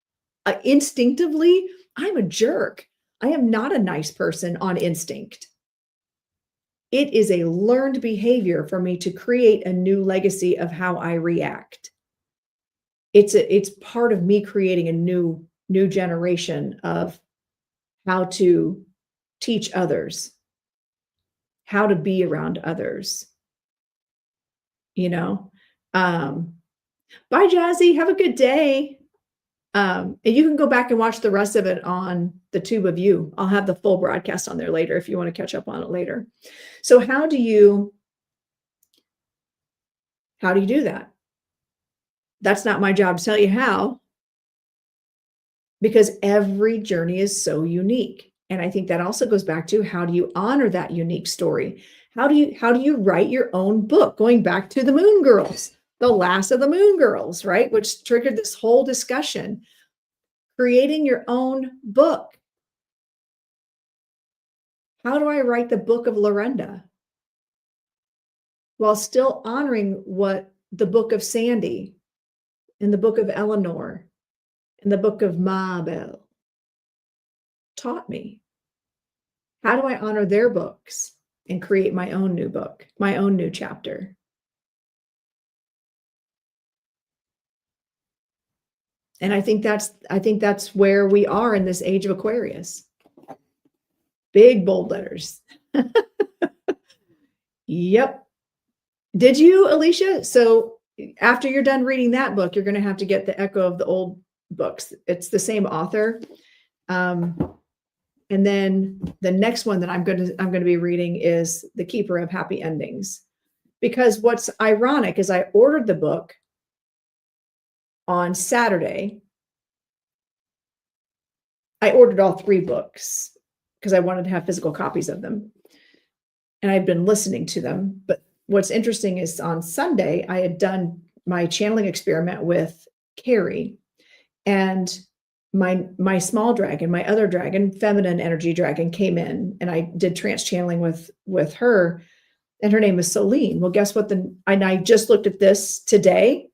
Instinctively, I'm a jerk. I am not a nice person on instinct. It is a learned behavior for me to create a new legacy of how I react. It's part of me creating a new generation of how to teach others, how to be around others. Bye, Jazzy. Have a good day. And you can go back and watch the rest of it on the Tube of You. I'll have the full broadcast on there later if you want to catch up on it later. So how do you do that? That's not my job to tell you how, because every journey is so unique. And I think that also goes back to, how do you honor that unique story? How do you write your own book? Going back to the Moon Girls, the last of the Moon Girls, right? Which triggered this whole discussion. Creating your own book. How do I write the book of Lorenda while still honoring what the book of Sandy and the book of Eleanor and the book of Mabel taught me? How do I honor their books and create my own new book, my own new chapter? And I think that's where we are in this age of Aquarius. Big bold letters. Yep. Did you, Alicia? So after you're done reading that book, you're going to have to get the Echo of the Old books. It's the same author. And then the next one that I'm going to be reading is The Keeper of Happy Endings. Because what's ironic is I ordered the book on Saturday. I ordered all 3 books because I wanted to have physical copies of them. And I've been listening to them. But what's interesting is on Sunday, I had done my channeling experiment with Carrie. And my small dragon, my other dragon, feminine energy dragon, came in, and I did trance channeling with her, and her name is Celine. Well, guess what? And I just looked at this today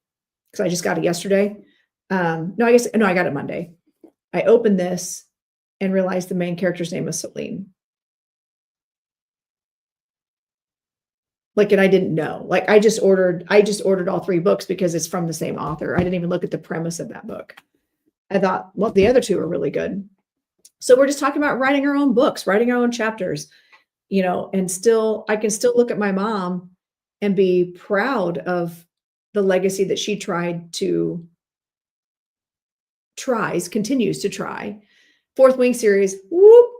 because I just got it yesterday. I got it Monday. I opened this and realized the main character's name was Celine. And I didn't know. I just ordered all 3 books because it's from the same author. I didn't even look at the premise of that book. I thought, well, the other 2 are really good. So we're just talking about writing our own books, writing our own chapters, and I can still look at my mom and be proud of the legacy that she continues to try. 4th Wing series. Whoop.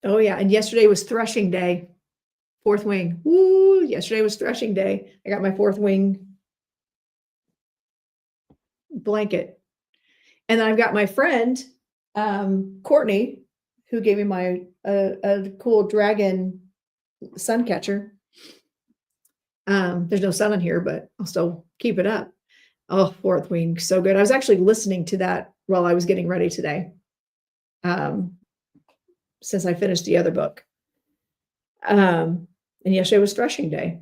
Oh yeah. And yesterday was threshing day. 4th Wing. Woo. Yesterday was threshing day. I got my 4th Wing blanket. And then I've got my friend, Courtney, who gave me a cool dragon sun catcher. There's no sun in here, but I'll still keep it up. Oh, 4th Wing. So good. I was actually listening to that while I was getting ready today. Since I finished the other book. And yesterday was threshing day.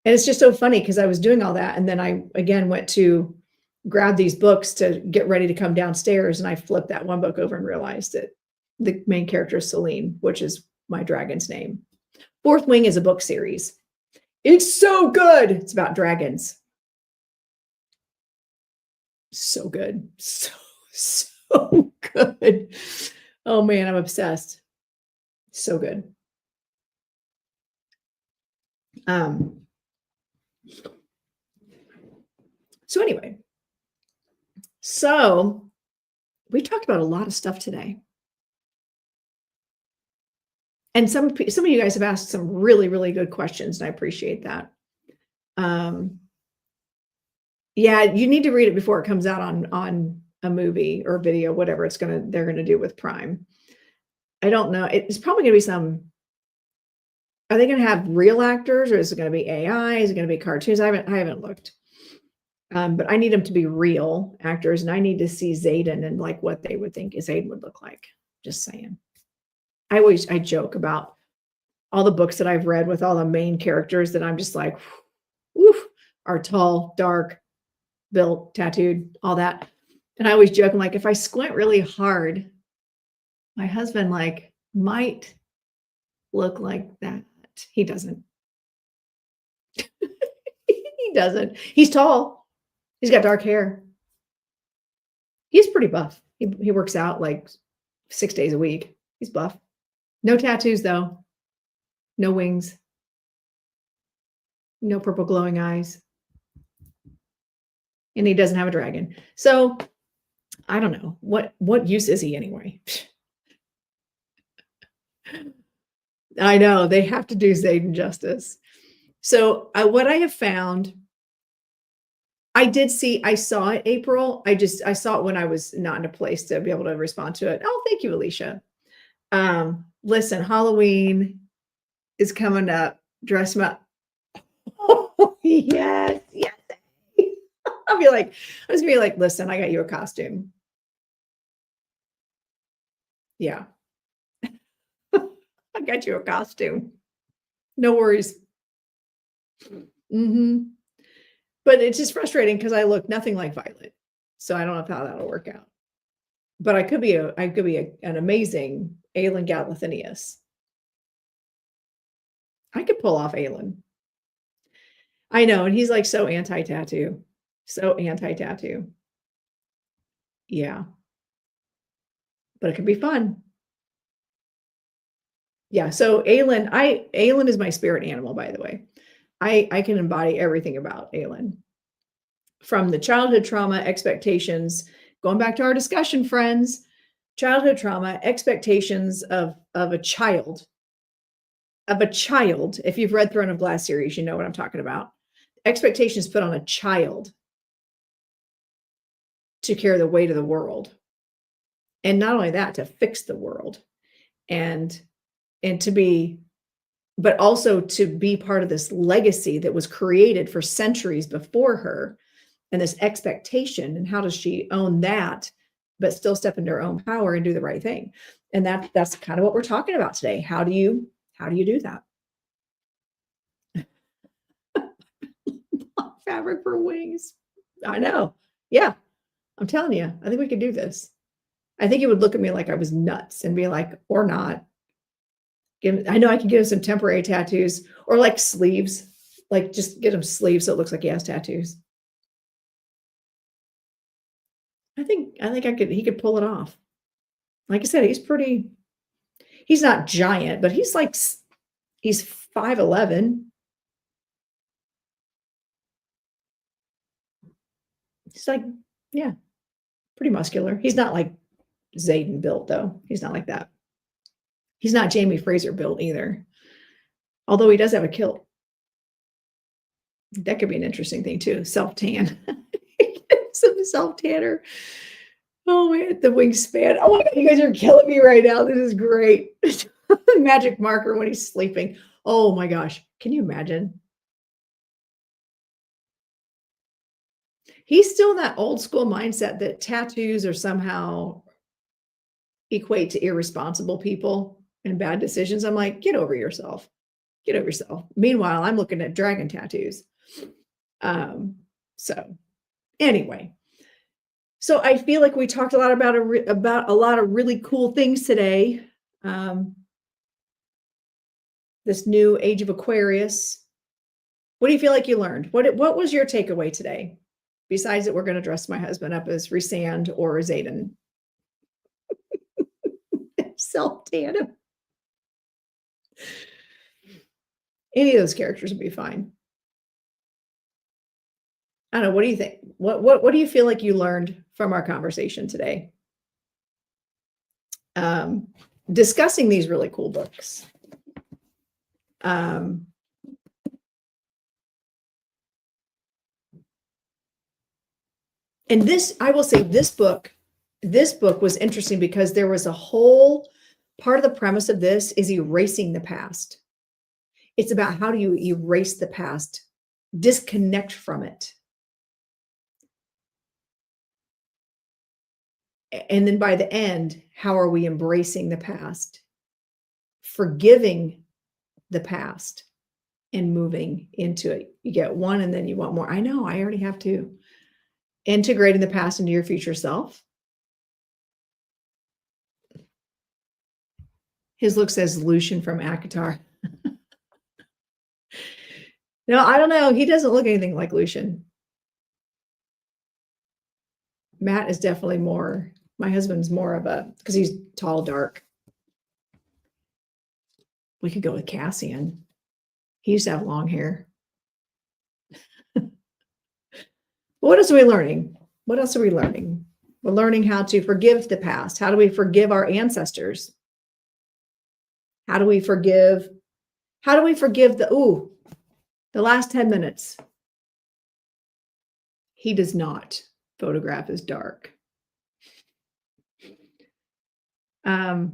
And it's just so funny because I was doing all that. And then I, again, went to grab these books to get ready to come downstairs. And I flipped that one book over and realized that the main character is Celine, which is my dragon's name. 4th Wing is a book series. It's so good. It's about dragons. So good. So good. Oh man, I'm obsessed. So good. So anyway, we talked about a lot of stuff today. And some of you guys have asked some really, really good questions, and I appreciate that. Yeah, you need to read it before it comes out on a movie or video, whatever they're gonna do with Prime. I don't know. It's probably gonna be are they gonna have real actors, or is it gonna be AI? Is it gonna be cartoons? I haven't looked. But I need them to be real actors, and I need to see Zayden and what they would think Zayden would look like. Just saying. I joke about all the books that I've read with all the main characters that I'm just like, woof, are tall, dark, built, tattooed, all that. And I always joke, I'm like, if I squint really hard, my husband might look like that. He doesn't. He doesn't. He's tall. He's got dark hair. He's pretty buff. He works out 6 days a week. He's buff. No tattoos though. No wings. No purple glowing eyes. And he doesn't have a dragon. So I don't know. What use is he anyway? I know they have to do Zayden justice. So what I have found, I saw it April. I saw it when I was not in a place to be able to respond to it. Oh, thank you, Alicia. Listen, Halloween is coming up. Dress them up. Oh, yes. I'm just gonna be like, listen, I got you a costume. Yeah. I got you a costume. No worries. But it's just frustrating because I look nothing like Violet. So I don't know how that'll work out. But I could be an amazing Aelin Galathynius. I could pull off Aelin. I know, and he's so anti-tattoo. So anti-tattoo. Yeah. But it can be fun. Yeah. So Aelin is my spirit animal, by the way. I can embody everything about Aelin. From the childhood trauma, expectations, going back to our discussion, friends, childhood trauma, expectations of a child. If you've read Throne of Glass series, you know what I'm talking about. Expectations put on a child to carry the weight of the world. And not only that, to fix the world and to be, but also to be part of this legacy that was created for centuries before her, and this expectation. And how does she own that, but still step into her own power and do the right thing? And that's kind of what we're talking about today. How do you do that? Fabric for wings. I know. Yeah. I'm telling you, I think we could do this. I think he would look at me like I was nuts and be like, or not. I know I can get him some temporary tattoos, or like sleeves, like just get him sleeves so it looks like he has tattoos. I think he could pull it off. Like I said, he's not giant, but he's 5'11". He's like, yeah, pretty muscular. He's not like Zayden built though. He's not like that. He's not Jamie Fraser built either. Although he does have a kilt. That could be an interesting thing too. Self-tan. Some self-tanner. Oh man, the wingspan. Oh my God, you guys are killing me right now. This is great. Magic marker when he's sleeping. Oh my gosh. Can you imagine? He's still in that old school mindset that tattoos are somehow equate to irresponsible people and bad decisions. I'm like, get over yourself. Get over yourself. Meanwhile, I'm looking at dragon tattoos. So anyway, so I feel like we talked a lot about a lot of really cool things today. This new Age of Aquarius. What do you feel like you learned? What was your takeaway today? Besides that, we're going to dress my husband up as Rhysand or as Aiden. Self-tan him. Any of those characters would be fine. I don't know. What do you think? What do you feel like you learned from our conversation today? Discussing these really cool books. And this, I will say, this book was interesting because there was a whole part of the premise of this is erasing the past. It's about how do you erase the past, disconnect from it. And then by the end, how are we embracing the past, forgiving the past, and moving into it? You get one and then you want more. I know, I already have two. Integrating the past into your future self. His look says Lucian from Akatar. No, I don't know. He doesn't look anything like Lucian. Matt is definitely more, my husband's more of a, because he's tall, dark. We could go with Cassian. He used to have long hair. What else are we learning? What else are we learning? We're learning how to forgive the past. How do we forgive our ancestors? How do we forgive the last 10 minutes? He does not photograph as dark. How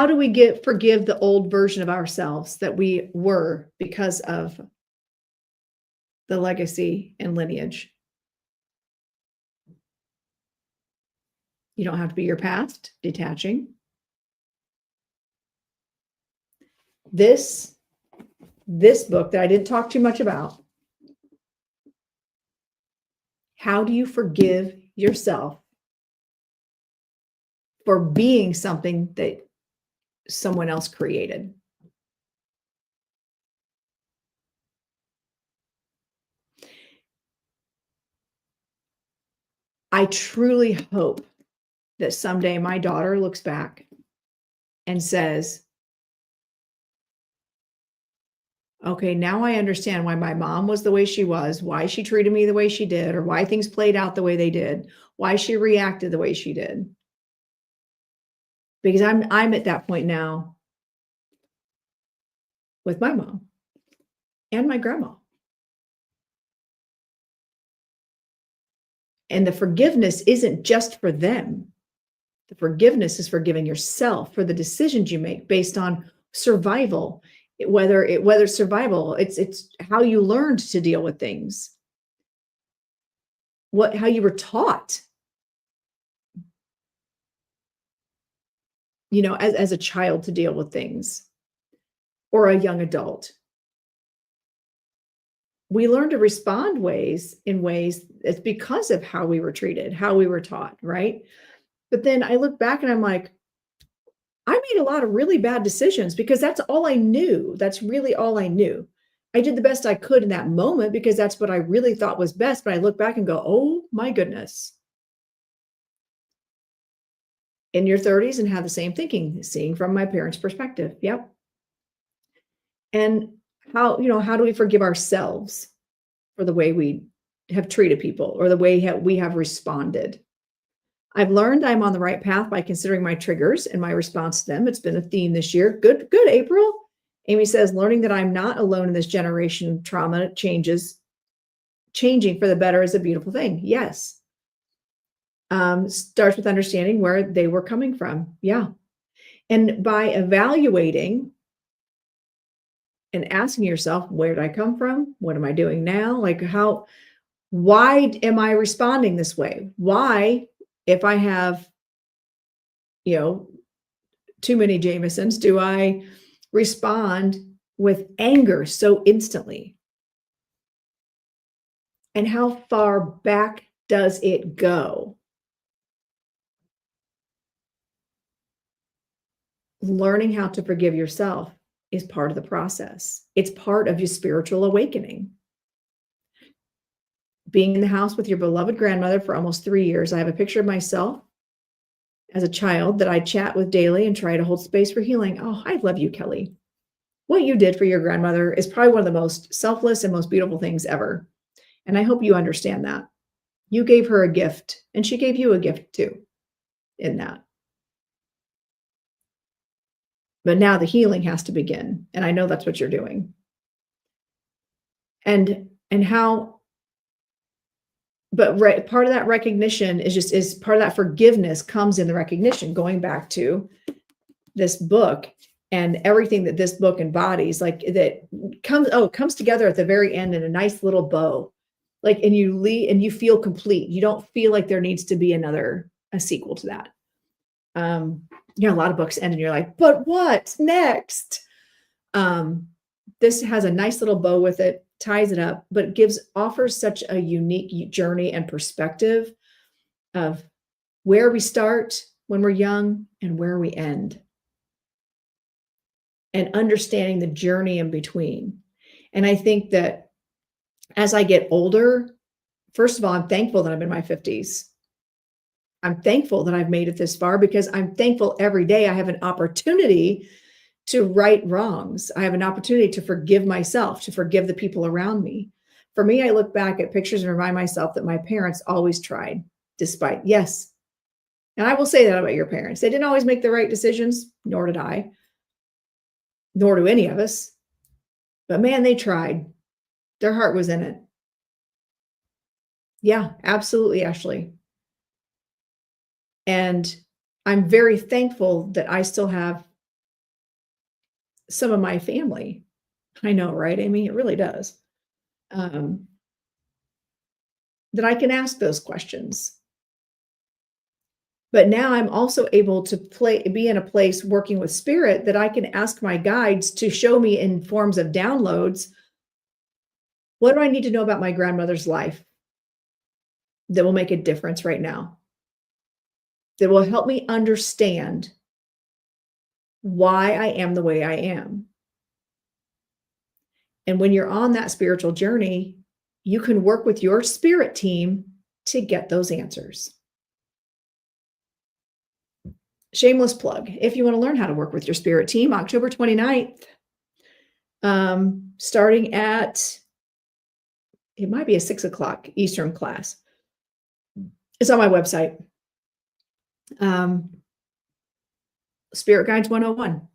do we forgive the old version of ourselves that we were because of the legacy and lineage? You don't have to be your past, detaching. This book that I didn't talk too much about. How do you forgive yourself for being something that someone else created? I truly hope that someday my daughter looks back and says, okay, now I understand why my mom was the way she was, why she treated me the way she did, or why things played out the way they did, why she reacted the way she did. Because I'm at that point now with my mom and my grandma. And the forgiveness isn't just for them. The forgiveness is forgiving yourself for the decisions you make based on survival. Whether survival, it's how you learned to deal with things, how you were taught, as a child to deal with things, or a young adult. We learn to respond in ways it's because of how we were treated, how we were taught, right? But then I look back and I'm like, I made a lot of really bad decisions because that's all I knew. That's really all I knew. I did the best I could in that moment because that's what I really thought was best. But I look back and go, oh my goodness. In your 30s and have the same thinking, seeing from my parents' perspective. Yep. And how do we forgive ourselves for the way we have treated people or the way we have responded? I've learned I'm on the right path by considering my triggers and my response to them. It's been a theme this year. Good, April. Amy says, learning that I'm not alone in this generation trauma changing for the better is a beautiful thing. Yes. Starts with understanding where they were coming from. Yeah. And by evaluating and asking yourself, where did I come from? What am I doing now? Why am I responding this way? Why, if I have, too many Jamesons, do I respond with anger so instantly? And how far back does it go? Learning how to forgive yourself is part of the process. It's part of your spiritual awakening. Being in the house with your beloved grandmother for almost 3 years, I have a picture of myself as a child that I chat with daily and try to hold space for healing. Oh, I love you, Kelly. What you did for your grandmother is probably one of the most selfless and most beautiful things ever. And I hope you understand that. You gave her a gift, and she gave you a gift too in that. But now the healing has to begin. And I know that's what you're doing. And how, but part of that recognition is part of that forgiveness comes in the recognition, going back to this book and everything that this book embodies, that comes together at the very end in a nice little bow. And you leave and you feel complete. You don't feel like there needs to be a sequel to that. A lot of books end and you're like, but what's next? This has a nice little bow with it, ties it up, but offers such a unique journey and perspective of where we start when we're young and where we end, and understanding the journey in between. And I think that as I get older, first of all, I'm thankful that I'm in my 50s. I'm thankful that I've made it this far because I'm thankful every day I have an opportunity to right wrongs. I have an opportunity to forgive myself, to forgive the people around me. For me, I look back at pictures and remind myself that my parents always tried, despite, yes. And I will say that about your parents. They didn't always make the right decisions, nor did I, nor do any of us. But man, they tried. Their heart was in it. Yeah, absolutely, Ashley. And I'm very thankful that I still have some of my family. I know, right, Amy? It really does. That I can ask those questions. But now I'm also able to be in a place working with spirit that I can ask my guides to show me in forms of downloads. What do I need to know about my grandmother's life that will make a difference right now? That will help me understand why I am the way I am. And when you're on that spiritual journey, you can work with your spirit team to get those answers. Shameless plug. If you want to learn how to work with your spirit team, October 29th, starting at, it might be a 6 o'clock Eastern class. It's on my website. Spirit Guides 101.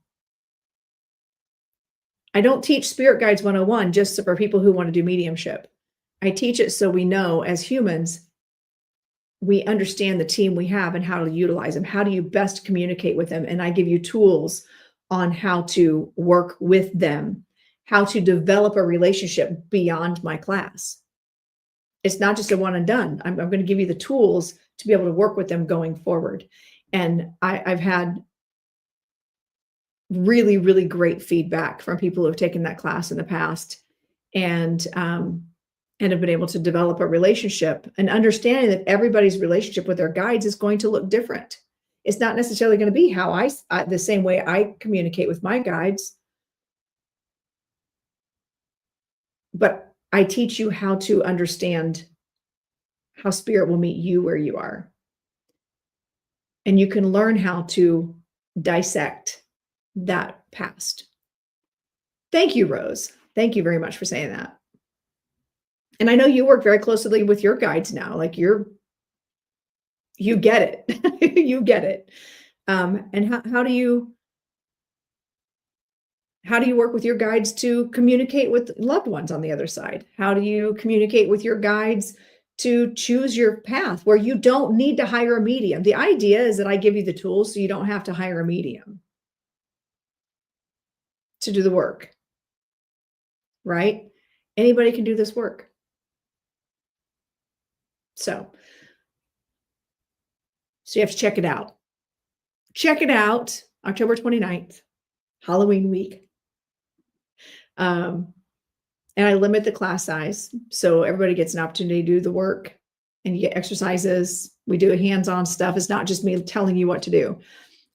I don't teach Spirit Guides 101 just for people who want to do mediumship. I teach it so we know as humans, we understand the team we have and how to utilize them. How do you best communicate with them? And I give you tools on how to work with them, how to develop a relationship beyond my class. It's not just a one and done. I'm going to give you the tools to be able to work with them going forward. And I've had really, really great feedback from people who have taken that class in the past and have been able to develop a relationship and understanding that everybody's relationship with their guides is going to look different. It's not necessarily going to be how I the same way I communicate with my guides, but I teach you how to understand how spirit will meet you where you are. And you can learn how to dissect that past. Thank you, Rose. Thank you very much for saying that. And I know you work very closely with your guides now. Like you get it. You get it. And how do you work with your guides to communicate with loved ones on the other side? How do you communicate with your guides to choose your path where you don't need to hire a medium? The idea is that I give you the tools so you don't have to hire a medium to do the work, right? Anybody can do this work. So you have to check it out. Check it out, October 29th, Halloween week. And I limit the class size so everybody gets an opportunity to do the work and you get exercises. We do hands-on stuff. It's not just me telling you what to do.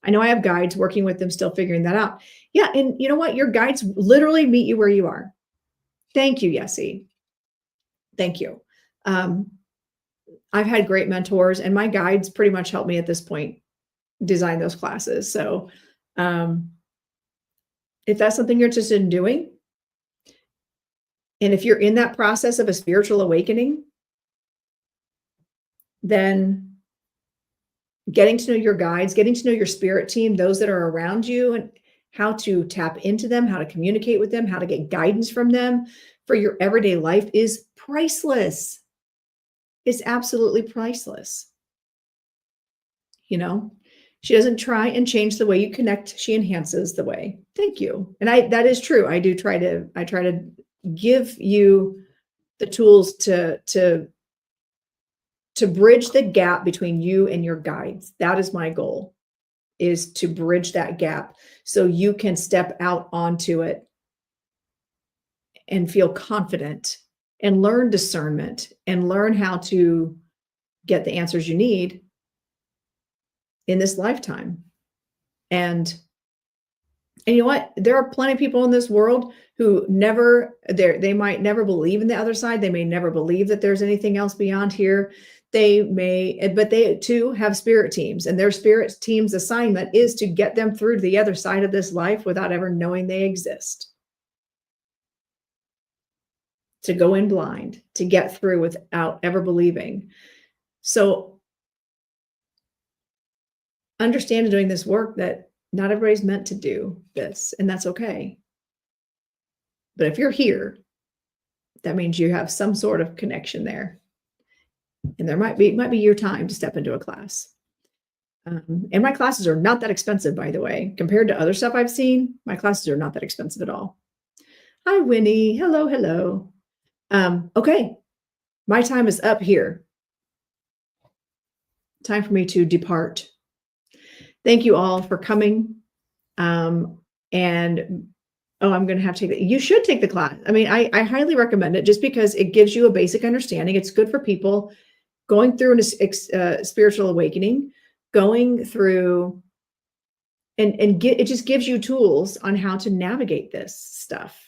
I know I have guides working with them, still figuring that out. Yeah. And you know what? Your guides literally meet you where you are. Thank you, Yessie. Thank you. I've had great mentors and my guides pretty much help me at this point design those classes. So if that's something you're interested in doing, and if you're in that process of a spiritual awakening, then getting to know your guides, getting to know your spirit team, those that are around you, and how to tap into them, how to communicate with them, how to get guidance from them for your everyday life is priceless. It's absolutely priceless. You know, she doesn't try and change the way you connect. She enhances the way. Thank you. And that is true. I try to give you the tools to bridge the gap between you and your guides. That is my goal, is to bridge that gap so you can step out onto it and feel confident and learn discernment and learn how to get the answers you need in this lifetime. And you know what? There are plenty of people in this world who they might never believe in the other side. They may never believe that there's anything else beyond here. But they too have spirit teams, and their spirit team's assignment is to get them through to the other side of this life without ever knowing they exist. To go in blind, to get through without ever believing. So understand doing this work that not everybody's meant to do this, and that's okay. But if you're here, that means you have some sort of connection there. And there might be your time to step into a class. And my classes are not that expensive, by the way. Compared to other stuff I've seen, my classes are not that expensive at all. Hi, Winnie. Hello, hello. Okay, my time is up here. Time for me to depart. Thank you all for coming. I'm going to have to take it. You should take the class. I mean, I highly recommend it just because it gives you a basic understanding. It's good for people going through a spiritual awakening, going through it just gives you tools on how to navigate this stuff.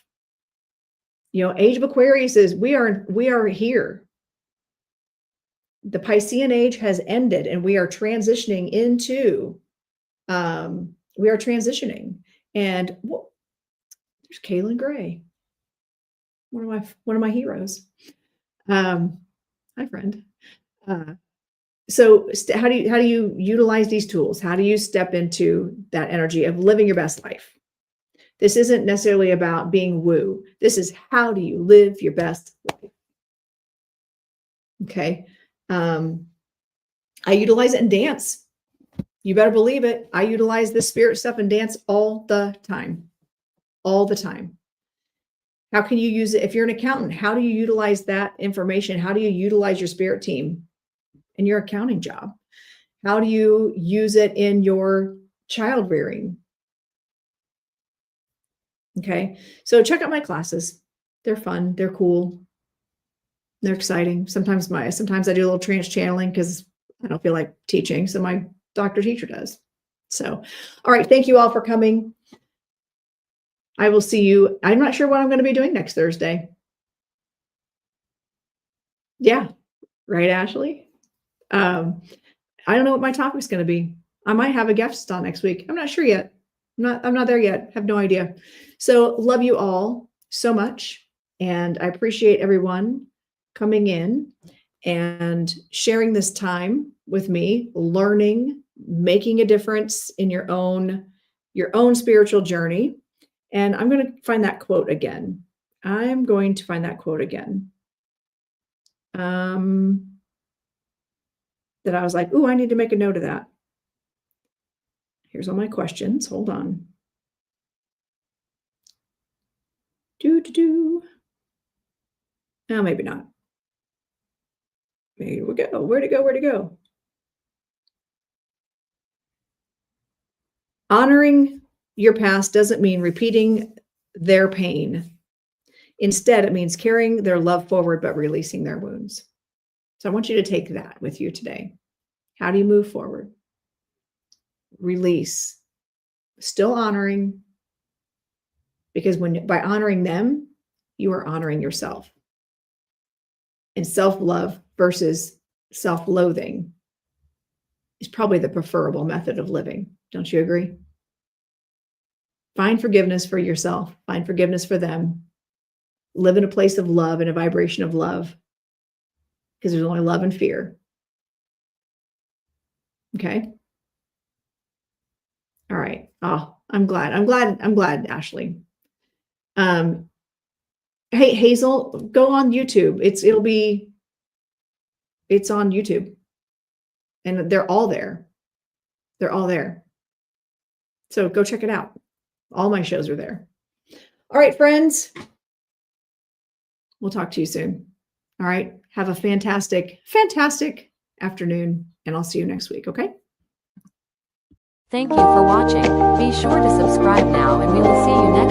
You know, Age of Aquarius is we are here. the Piscean age has ended and we are transitioning into, and there's Kaylin Gray, one of my heroes. Hi, friend. So how do you utilize these tools? How do you step into that energy of living your best life? This isn't necessarily about being woo. This is how do you live your best life? Okay. I utilize it in dance. You better believe it. I utilize this spirit stuff in dance all the time. All the time. How can you use it? If you're an accountant, how do you utilize that information? How do you utilize your spirit team in your accounting job? How do you use it in your child rearing? Okay. So check out my classes. They're fun. They're cool. They're exciting. Sometimes I do a little trance channeling because I don't feel like teaching. So my doctor teacher does. So, all right. Thank you all for coming. I will see you. I'm not sure what I'm going to be doing next Thursday. Yeah. Right, Ashley? I don't know what my topic's going to be. I might have a guest on next week. I'm not sure yet. I'm not there yet. Have no idea. So love you all so much. And I appreciate everyone coming in and sharing this time with me, learning, making a difference in your own spiritual journey. And I'm going to find that quote again. That I was like, ooh, I need to make a note of that. Here's all my questions. Hold on. No, maybe not. Here we go. Where'd it go? Honoring your past doesn't mean repeating their pain. Instead, it means carrying their love forward, but releasing their wounds. So I want you to take that with you today. How do you move forward? Release. Still honoring. Because by honoring them, you are honoring yourself. And self-love versus self-loathing is probably the preferable method of living. Don't you agree? Find forgiveness for yourself. Find forgiveness for them. Live in a place of love and a vibration of love. Because there's only love and fear. Okay. All right. Oh, I'm glad, Ashley. Hey, Hazel, go on YouTube. It's on YouTube. And they're all there. So go check it out. All my shows are there. All right, friends. We'll talk to you soon. All right. Have a fantastic afternoon, and I'll see you next week. Okay. Thank you for watching. Be sure to subscribe now, and we will see you next